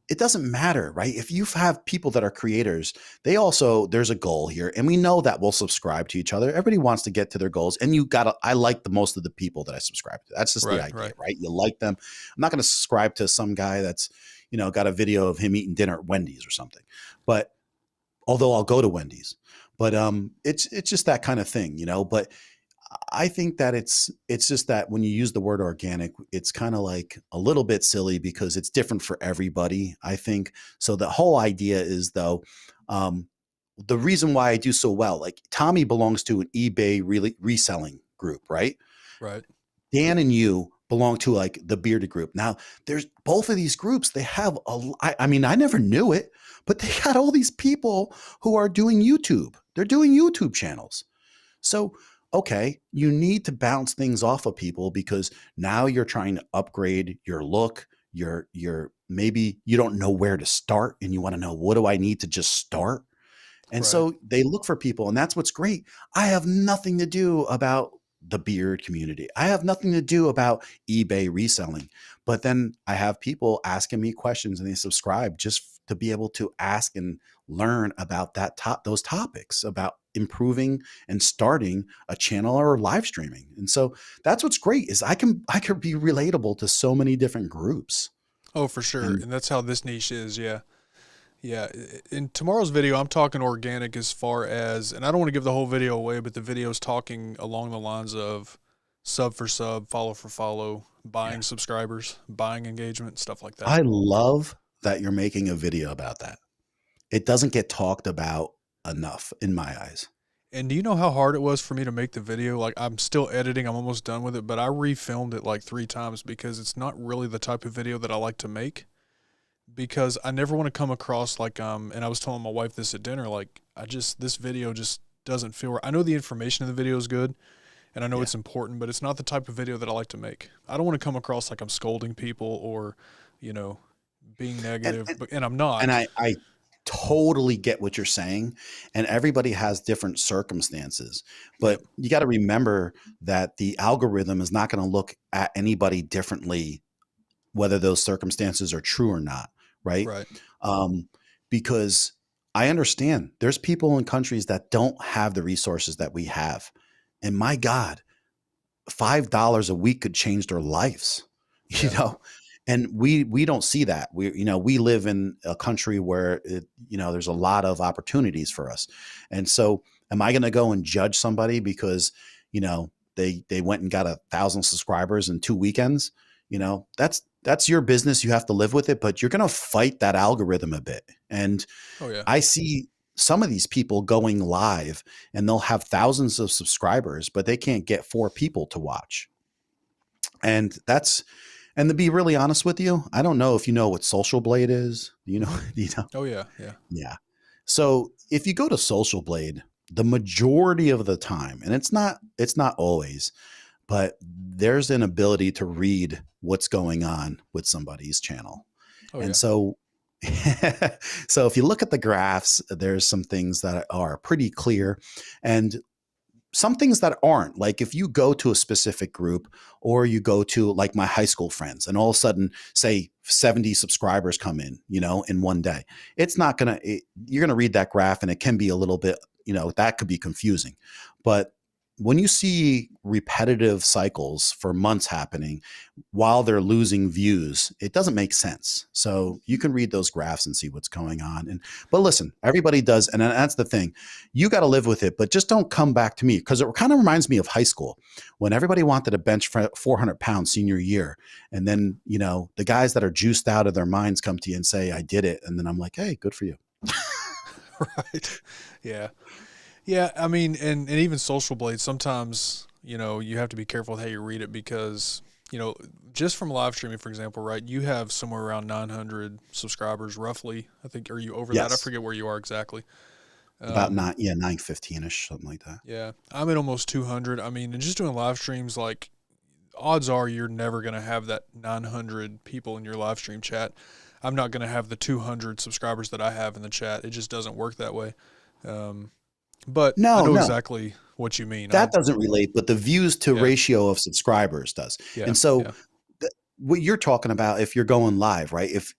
it doesn't matter, right? If you have people that are creators, there's a goal here, and we know that we'll subscribe to each other. Everybody wants to get to their goals, and I like the most of the people that I subscribe to. That's just the right, idea, right, right? You like them. I'm not going to subscribe to some guy that's, got a video of him eating dinner at Wendy's or something. But although I'll go to Wendy's, but it's just that kind of thing, But I think that it's just that when you use the word organic, it's kind of like a little bit silly because it's different for everybody, I think. So the whole idea is, though, um, the reason why I do so well, like Tommy belongs to an eBay reselling group, right? right. Dan and you belong to like the bearded group. Now, there's both of these groups. They have I mean, I never knew it, but they got all these people who are doing YouTube. They're doing YouTube channels. So, okay, you need to bounce things off of people because now you're trying to upgrade your look. You're maybe you don't know where to start and you want to know, what do I need to just start? And Right. so they look for people, and that's what's great. I have nothing to do about the beard community. I have nothing to do about eBay reselling. But then I have people asking me questions and they subscribe just to be able to ask and learn about those topics about improving and starting a channel or live streaming. And so that's what's great is I could be relatable to so many different groups. Oh, for sure. And And that's how this niche is. Yeah. Yeah. In tomorrow's video, I'm talking organic as far as, and I don't want to give the whole video away, but the video's talking along the lines of sub for sub, follow for follow, yeah, buying subscribers, buying engagement, stuff like that. I love that you're making a video about that. It doesn't get talked about enough in my eyes. And do you know how hard it was for me to make the video? Like, I'm still editing, I'm almost done with it, but I refilmed it like 3 times because it's not really the type of video that I like to make. Because I never want to come across like and I was telling my wife this at dinner, like this video just doesn't feel right. I know the information in the video is good and I know Yeah. it's important, but it's not the type of video that I like to make. I don't want to come across like I'm scolding people or, you know, being And negative, and, but and I'm and not. I totally get what you're saying. And everybody has different circumstances. Yep. But you got to remember that the algorithm is not going to look at anybody differently, whether those circumstances are true or not. Right. Right. Um, because I understand there's people in countries that don't have the resources that we have. And my God, $5 a week could change their lives, you Yeah. know? And we don't see that. We live in a country where there's a lot of opportunities for us. And so am I going to go and judge somebody because, they went and got 1,000 subscribers in 2 weekends? That's your business. You have to live with it, but you're going to fight that algorithm a bit. And Oh yeah. I see some of these people going live and they'll have thousands of subscribers, but they can't get 4 people to watch. And to be really honest with you, I don't know if you know what Social Blade is. You know, Mhm. you know, Oh yeah. Yeah. yeah. So if you go to Social Blade, the majority of the time, and it's not always, but there's an ability to read what's going on with somebody's channel. Oh And yeah. so so if you look at the graphs, there's some things that are pretty clear and some things that aren't. Like if you go to a specific group or you go to like my high school friends and all of a sudden say 70 subscribers come in one day, it's not going to, you're going to read that graph and it can be a little bit, that could be confusing. But when you see repetitive cycles for months happening while they're losing views, it doesn't make sense. So you can read those graphs and see what's going on. But listen, everybody does. And that's the thing. You got to live with it, but just don't come back to me because it kind of reminds me of high school when everybody wanted to bench 400 pounds senior year. And then, the guys that are juiced out of their minds come to you and say, I did it. And then I'm like, hey, good for you. Right. Yeah. Yeah, I mean, and even Social Blade, sometimes, you have to be careful with how you read it because, just from live streaming, for example, right, you have somewhere around 900 subscribers roughly. I think, are you over that? I Yes. forget where you are exactly. About Um, 915 ish, something like that. yeah, I'm at almost 200. I mean, and just doing live streams, like, odds are you're never going to have that 900 people in your live stream chat. I'm not going to have the 200 subscribers that I have in the chat. It just doesn't work that way. But I No, know no, exactly what you mean. that doesn't relate, but the views to Yeah, ratio of subscribers does. yeah, And so yeah, what you're talking about, if you're going live, right? If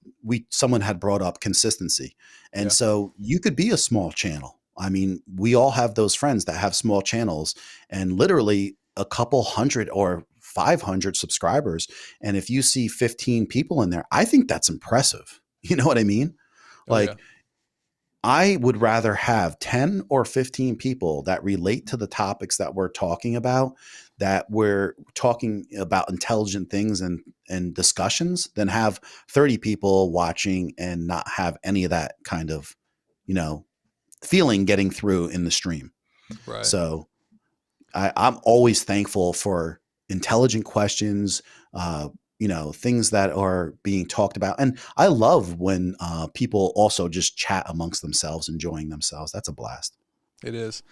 someone had brought up consistency, and yeah, so you could be a small channel. I mean, we all have those friends that have small channels and literally a couple hundred or 500 subscribers. And if you see 15 people in there, I think that's impressive. You know what I mean? oh yeah, Like, I would rather have 10 or 15 people that relate to the topics that we're talking about, that we're talking about intelligent things and discussions, than have 30 people watching and not have any of that kind of, you know, feeling getting through in the stream. right. So I'm always thankful for intelligent questions, things that are being talked about. And I love when people also just chat amongst themselves, enjoying themselves. That's a blast. It is.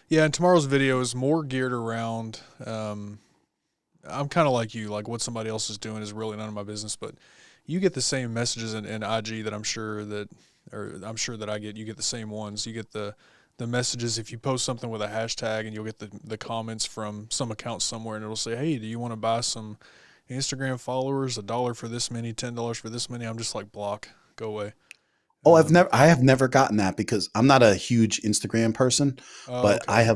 Yeah, and tomorrow's video is more geared around. I'm kind of like you. Like what somebody else is doing is really none of my business. But you get the same messages in IG that I'm sure that I get. You get the same ones. You get the messages if you post something with a hashtag, and you'll get the comments from some account somewhere, and it'll say, "Hey, do you want to buy some Instagram followers? $1 for this many, $10 for this many." I'm just like, block, go away. Oh, Um, I have never gotten that because I'm not a huge Instagram person, oh, but okay.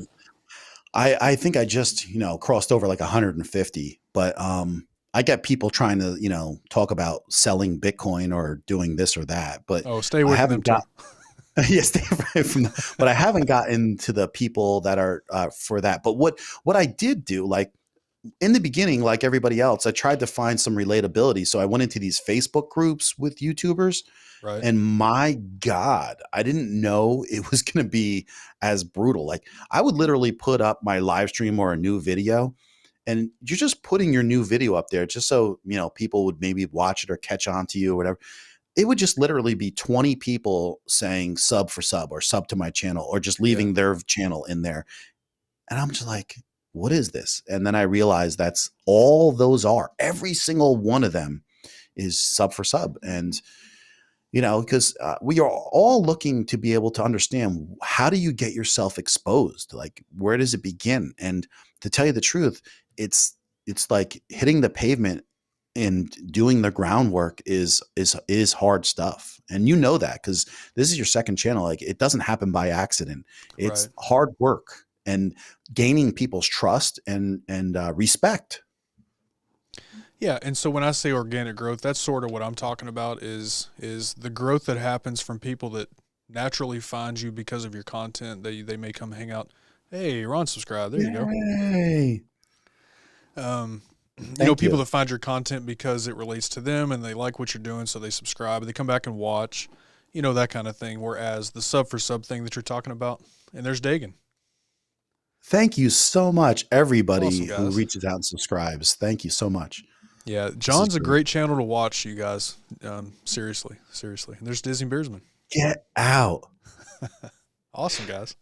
I think I just, crossed over like 150, but I get people trying to, talk about selling Bitcoin or doing this or that, but Oh, stay I away from them haven't got, too. yes, stay away from that. But I haven't gotten to the people that are for that. But what I did do, like in the beginning, like everybody else, I tried to find some relatability. So I went into these Facebook groups with YouTubers, Right. and my God, I didn't know it was going to be as brutal. Like I would literally put up my live stream or a new video, and you're just putting your new video up there just so, people would maybe watch it or catch on to you or whatever. It would just literally be 20 people saying sub for sub or sub to my channel or just Yeah. leaving their channel in there. And I'm just like, what is this? And then I realized that's all those are. Every single one of them is sub for sub. And, because we are all looking to be able to understand, how do you get yourself exposed? Like, where does it begin? And to tell you the truth, it's like hitting the pavement and doing the groundwork is hard stuff. And you know that because this is your second channel. Like, it doesn't happen by accident. It's Right. hard work and gaining people's trust and respect. Yeah, and so when I say organic growth, that's sort of what I'm talking about is the growth that happens from people that naturally find you because of your content. They may come hang out. Hey, Ron, subscribe. There you go. Yay. Um, Thank people you. that find your content because it relates to them and they like what you're doing, so they subscribe. They come back and watch, that kind of thing. Whereas the sub for sub thing that you're talking about, and there's Dagan. Thank you so much, Awesome, everybody who guys. reaches out and subscribes. Thank you so much. Yeah, This is John's a great. great channel to watch, you guys. Seriously, seriously. And there's Disney Beersman. Get out. Awesome, guys.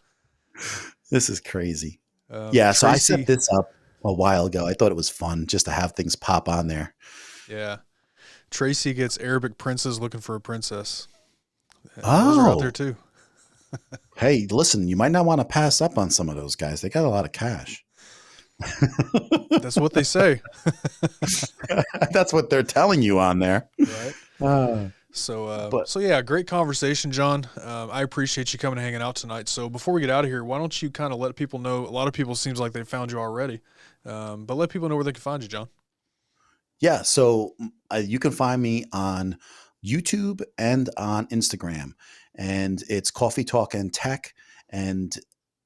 This is crazy. Yeah, so I set Tracy, this up a while ago. I thought it was fun just to have things pop on there. yeah. Tracy gets Arabic princes looking for a princess. Those are out there Oh, too. hey, listen, you might not want to pass up on some of those guys. They got a lot of cash. That's what they say, That's what they're telling you on there. right? Uh, So, but so yeah, great conversation, John. I appreciate you coming and hanging out tonight. So before we get out of here, why don't you kind of let people know? A lot of people seems like they found you already, but let people know where they can find you, John. yeah, so you can find me on YouTube and on Instagram, and it's Coffee Talk and Tech. And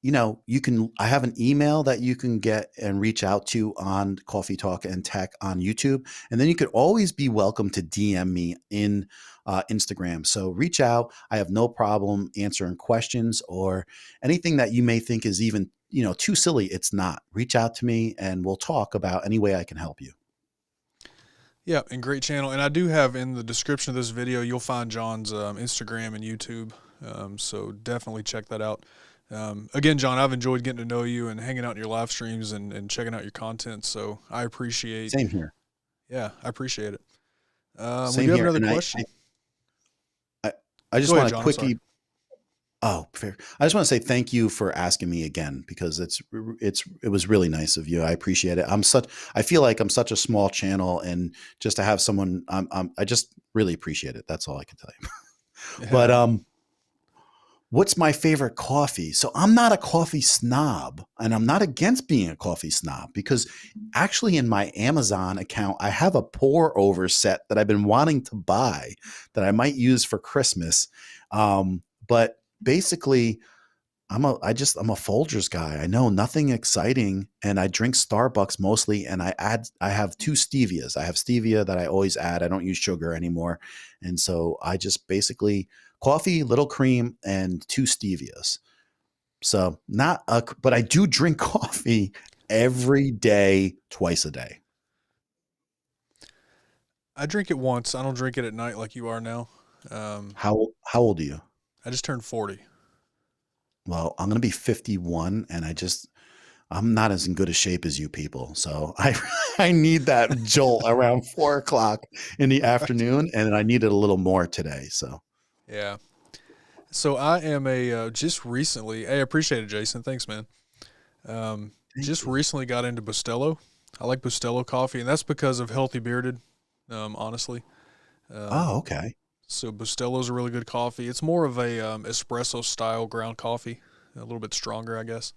I have an email that you can get and reach out to on Coffee Talk and Tech on YouTube, and then you could always be welcome to DM me in Instagram. So reach out. I have no problem answering questions or anything that you may think is even too silly. It's not. Reach out to me, and we'll talk about any way I can help you. Yeah, and great channel. And I do have in the description of this video, you'll find John's Instagram and YouTube. So definitely check that out. Again, John, I've enjoyed getting to know you and hanging out in your live streams and checking out your content. So I appreciate. Same here. Yeah, I appreciate it. We Same do have here. another And question. I just Go ahead, want to John. I'm sorry. quickly. Oh, fair. I just want to say thank you for asking me again because it was really nice of you. I appreciate it. I feel like I'm such a small channel, and just to have someone, I just really appreciate it. That's all I can tell you. But Yeah. what's my favorite coffee? So I'm not a coffee snob, and I'm not against being a coffee snob because actually in my Amazon account, I have a pour over set that I've been wanting to buy that I might use for Christmas. But basically I'm a Folgers guy. I know nothing exciting, and I drink Starbucks mostly, and I have two stevias. I have stevia that I always add. I don't use sugar anymore. And so I just basically coffee, little cream, and two stevias. So but I do drink coffee every day, twice a day. I drink it once. I don't drink it at night like you are now. How old are you? I just turned 40. Well, I'm going to be 51, and I'm not as in good a shape as you people. So I need that jolt around 4 o'clock in the afternoon, and I needed a little more today. So Yeah. So I am just recently. Hey, I appreciate it, Jason. Thanks, man. Just recently got into Bustelo. I like Bustelo coffee, and that's because of Healthy Bearded. Honestly. oh, okay. So Bustelo's a really good coffee. It's more of a espresso style ground coffee, a little bit stronger, I guess.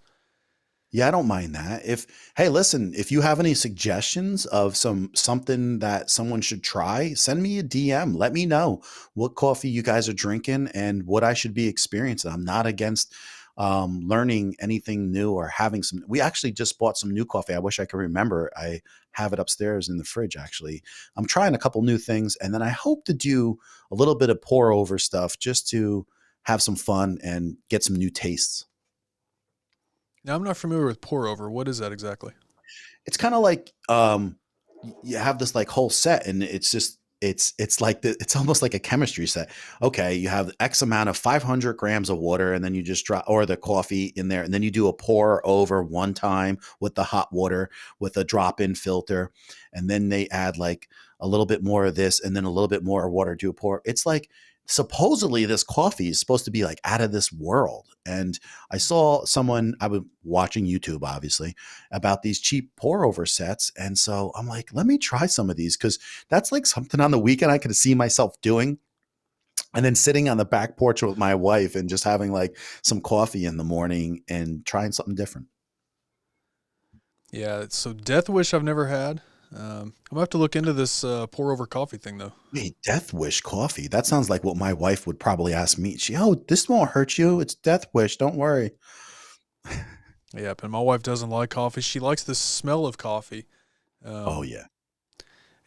Yeah, I don't mind that. Hey, listen, if you have any suggestions of something that someone should try, send me a DM. Let me know what coffee you guys are drinking and what I should be experiencing. I'm not against learning anything new or having some. We actually just bought some new coffee. I wish I could remember. I have it upstairs in the fridge, actually. I'm trying a couple new things, and then I hope to do a little bit of pour over stuff just to have some fun and get some new tastes. Now I'm not familiar with pour over. What is that exactly? It's kind of like you have this like whole set, and it's just it's like it's almost like a chemistry set. Okay, you have X amount of 500 grams of water, and then you just drop or the coffee in there, and then you do a pour over one time with the hot water with a drop-in filter, and then they add like a little bit more of this, and then a little bit more water to a pour. It's like supposedly this coffee is supposed to be like out of this world. And I saw I was watching YouTube, obviously, about these cheap pour over sets. And so I'm like, let me try some of these because that's like something on the weekend I could see myself doing. And then sitting on the back porch with my wife and just having like some coffee in the morning and trying something different. Yeah, so Death Wish I've never had. I'm gonna have to look into this pour over coffee thing though. Wait, Death Wish coffee. That sounds like what my wife would probably ask me. This won't hurt you. It's Death Wish. Don't worry. Yep, and my wife doesn't like coffee. She likes the smell of coffee. Oh, yeah.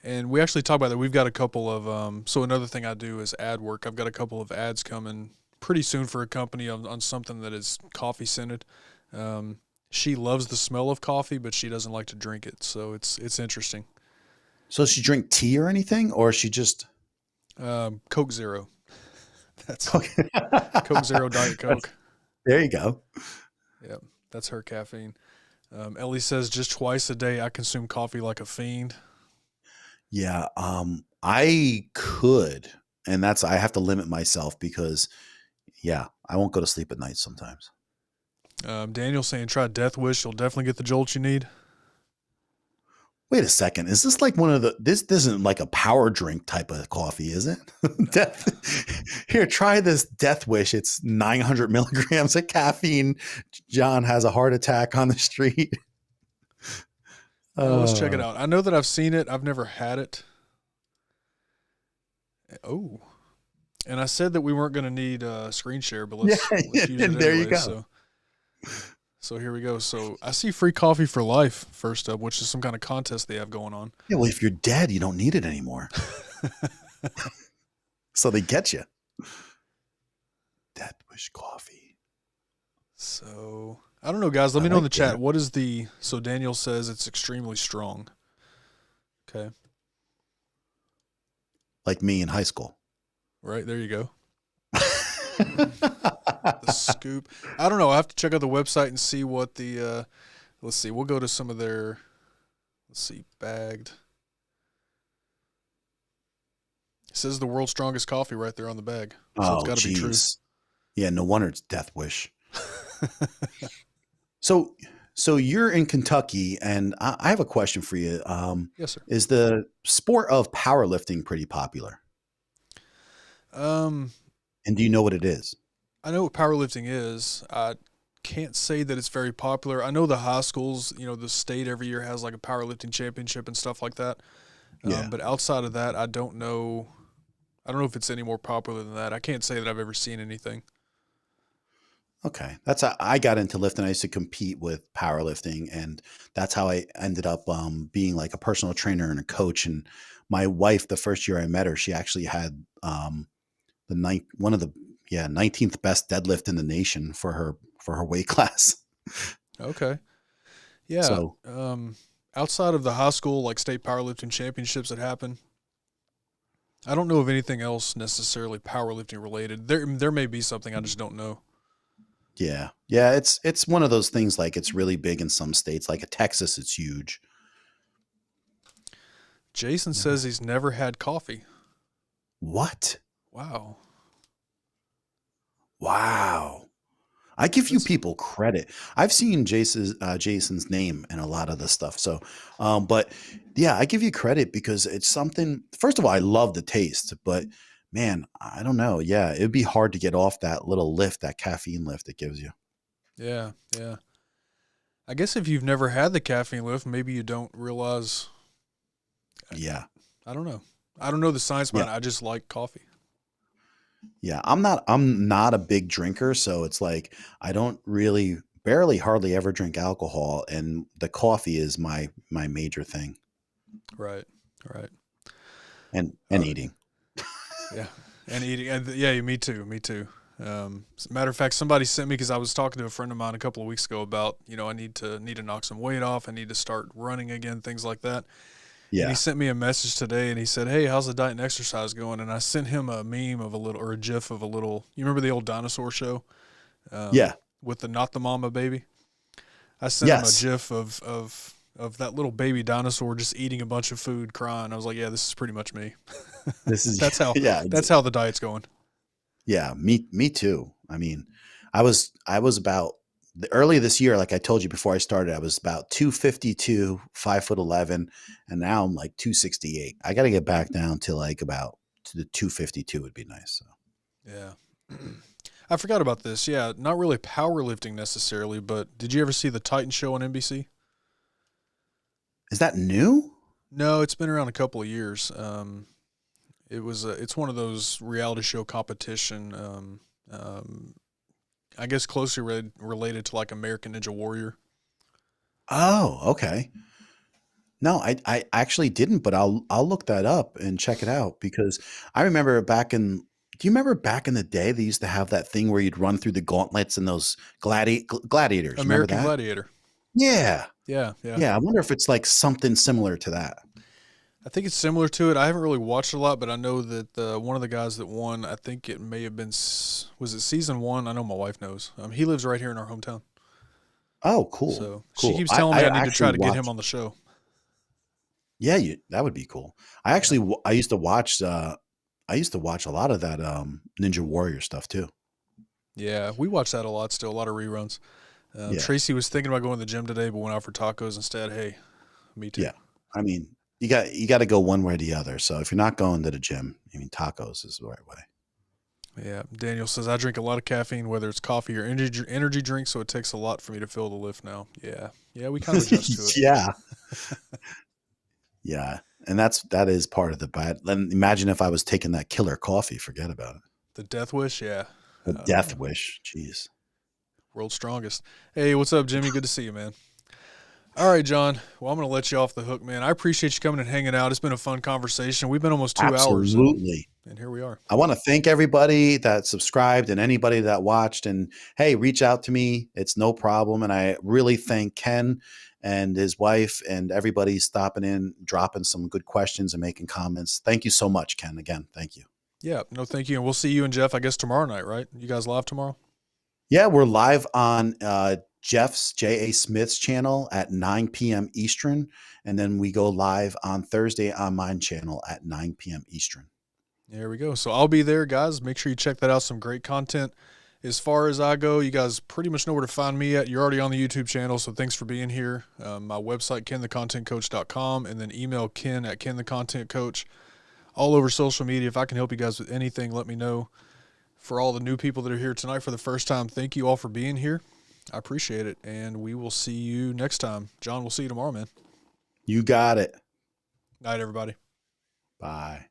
And we actually talk about that. We've got a couple of so another thing I do is ad work. I've got a couple of ads coming pretty soon for a company on something that is coffee scented. She loves the smell of coffee, but she doesn't like to drink it. So it's interesting. So does she drink tea or anything, or she just Coke Zero. That's Okay. Coke Zero Diet Coke. There you go. Yep, that's her caffeine. Ellie says just twice a day I consume coffee like a fiend. Yeah, I could, and I have to limit myself because, yeah, I won't go to sleep at night sometimes. Daniel saying try Death Wish. You'll definitely get the jolt you need. Wait a second. Is this like this isn't like a power drink type of coffee, is it? Here, try this Death Wish. It's 900 milligrams of caffeine. John has a heart attack on the street. Let's check it out. I know that I've seen it. I've never had it. Oh, and I said that we weren't going to need screen share, but let's use it anyway. There you go. So here we go. So I see free coffee for life first up, which is some kind of contest they have going on. Yeah, well, if you're dead, you don't need it anymore. So they get you. Death Wish coffee. So I don't know, guys. Let me know in the chat. What is so Daniel says it's extremely strong. Okay. Like me in high school. Right, there you go. The scoop. I don't know. I have to check out the website and see what the. Let's see. We'll go to some of their. Let's see. Bagged. It says the world's strongest coffee right there on the bag, so it's Oh, got to be true. geez. Yeah, no wonder it's Death Wish. So, so you're in Kentucky, and I have a question for you. Yes, sir. Is the sport of powerlifting pretty popular? Um, And do you know what it is? I know what powerlifting is. I can't say that it's very popular. I know the high schools, the state every year has like a powerlifting championship and stuff like that. Yeah. But outside of that, I don't know. I don't know if it's any more popular than that. I can't say that I've ever seen anything. Okay. That's how I got into lifting. I used to compete with powerlifting, and that's how I ended up being like a personal trainer and a coach. And my wife, the first year I met her, she actually had the one of the 19th best deadlift in the nation for her weight class. Okay. Yeah. So Outside of the high school, like state powerlifting championships that happen, I don't know of anything else necessarily powerlifting related. There may be something I just don't know. yeah, yeah, it's one of those things. Like it's really big in some states, like Texas, it's huge. Jason Never. says he's never had coffee. What? Wow. Wow. I give you That's, people credit. I've seen Jason's name in a lot of the stuff. So, but yeah, I give you credit because it's something. First of all, I love the taste, but man, I don't know. Yeah, it'd be hard to get off that little lift, that caffeine lift it gives you. yeah, yeah. I guess if you've never had the caffeine lift, maybe you don't realize. Yeah, I don't know. I don't know the science yeah, behind it. I just like coffee. yeah. I'm not a big drinker, so it's like I don't really, barely, hardly ever drink alcohol, and the coffee is my major thing, Right, right. and Uh, eating. yeah, and eating. And yeah, me too. Me too. As a matter of fact, somebody sent me because I was talking to a friend of mine a couple of weeks ago about I need to knock some weight off. I need to start running again, things like that. And he Yeah, sent me a message today, and he said, "Hey, how's the diet and exercise going?" And I sent him a meme of a little or a GIF of a little. You remember the old dinosaur show yeah, with the not the mama baby? I sent him a yes. GIF of that little baby dinosaur just eating a bunch of food, crying. I was like, "Yeah, this is pretty much me." This is that's how yeah, that's how the diet's going. yeah, me too. I mean, I was about early this year, like I told you before I started, I was about 252, 5'11", and now I'm like 268. I got to get back down to like about to the 252 would be nice. So. Yeah. I forgot about this. Yeah, not really powerlifting necessarily, but did you ever see the Titan show on NBC? Is that new? No, it's been around a couple of years. It's one of those reality show competition. Um, I guess closely related to like American Ninja Warrior. Oh, okay. No, I actually didn't, but I'll look that up and check it out because I remember back in. Do you remember back in the day they used to have that thing where you'd run through the gauntlets and those gladiators? You remember American that? Gladiator. Yeah, Yeah, yeah. yeah. I wonder if it's like something similar to that. I think it's similar to it. I haven't really watched a lot, but I know that one of the guys that won, I think it may have been, was it season one? I know my wife knows. He lives right here in our hometown. Oh, cool, So she cool. keeps I telling me I I need to actually try to get him watched. on the show. Yeah, that would be cool. I Yeah. actually I used to watch. I used to watch a lot of that Ninja Warrior stuff too. Yeah, we watch that a lot still, a lot of reruns. Yeah, Tracy was thinking about going to the gym today, but went out for tacos instead. Hey, me too. yeah. I mean, you got to go one way or the other. So if you're not going to the gym, I mean, tacos is the right way. Yeah, Daniel says, I drink a lot of caffeine, whether it's coffee or energy drink, so it takes a lot for me to fill the lift now. Yeah, yeah, we kind of adjust to it. Yeah, yeah. And that is part of the bad. Then imagine if I was taking that killer coffee. Forget about it. The death wish, yeah. The death wish. Jeez. World's strongest. Hey, what's up, Jimmy? Good to see you, man. All right, John. Well, I'm going to let you off the hook, man. I appreciate you coming and hanging out. It's been a fun conversation. We've been almost 2 hours, Absolutely. and here we are. I want to thank everybody that subscribed and anybody that watched. And hey, reach out to me. It's no problem. And I really thank Ken and his wife and everybody stopping in, dropping some good questions and making comments. Thank you so much, Ken. Again, thank you. Yeah, no, thank you. And we'll see you and Jeff, I guess, tomorrow night, right? You guys live tomorrow? Yeah, we're live on Jeff's J.A. Smith's channel at 9 p.m. Eastern. And then we go live on Thursday on mine channel at 9 p.m. Eastern. There we go. So I'll be there, guys. Make sure you check that out. Some great content. As far as I go, you guys pretty much know where to find me at. You're already on the YouTube channel, so thanks for being here. My website, kenthecontentcoach.com, and then email ken at kenthecontentcoach. All over social media. If I can help you guys with anything, let me know. For all the new people that are here tonight for the first time, thank you all for being here. I appreciate it, and we will see you next time. John, we'll see you tomorrow, man. You got it. Night, everybody. Bye.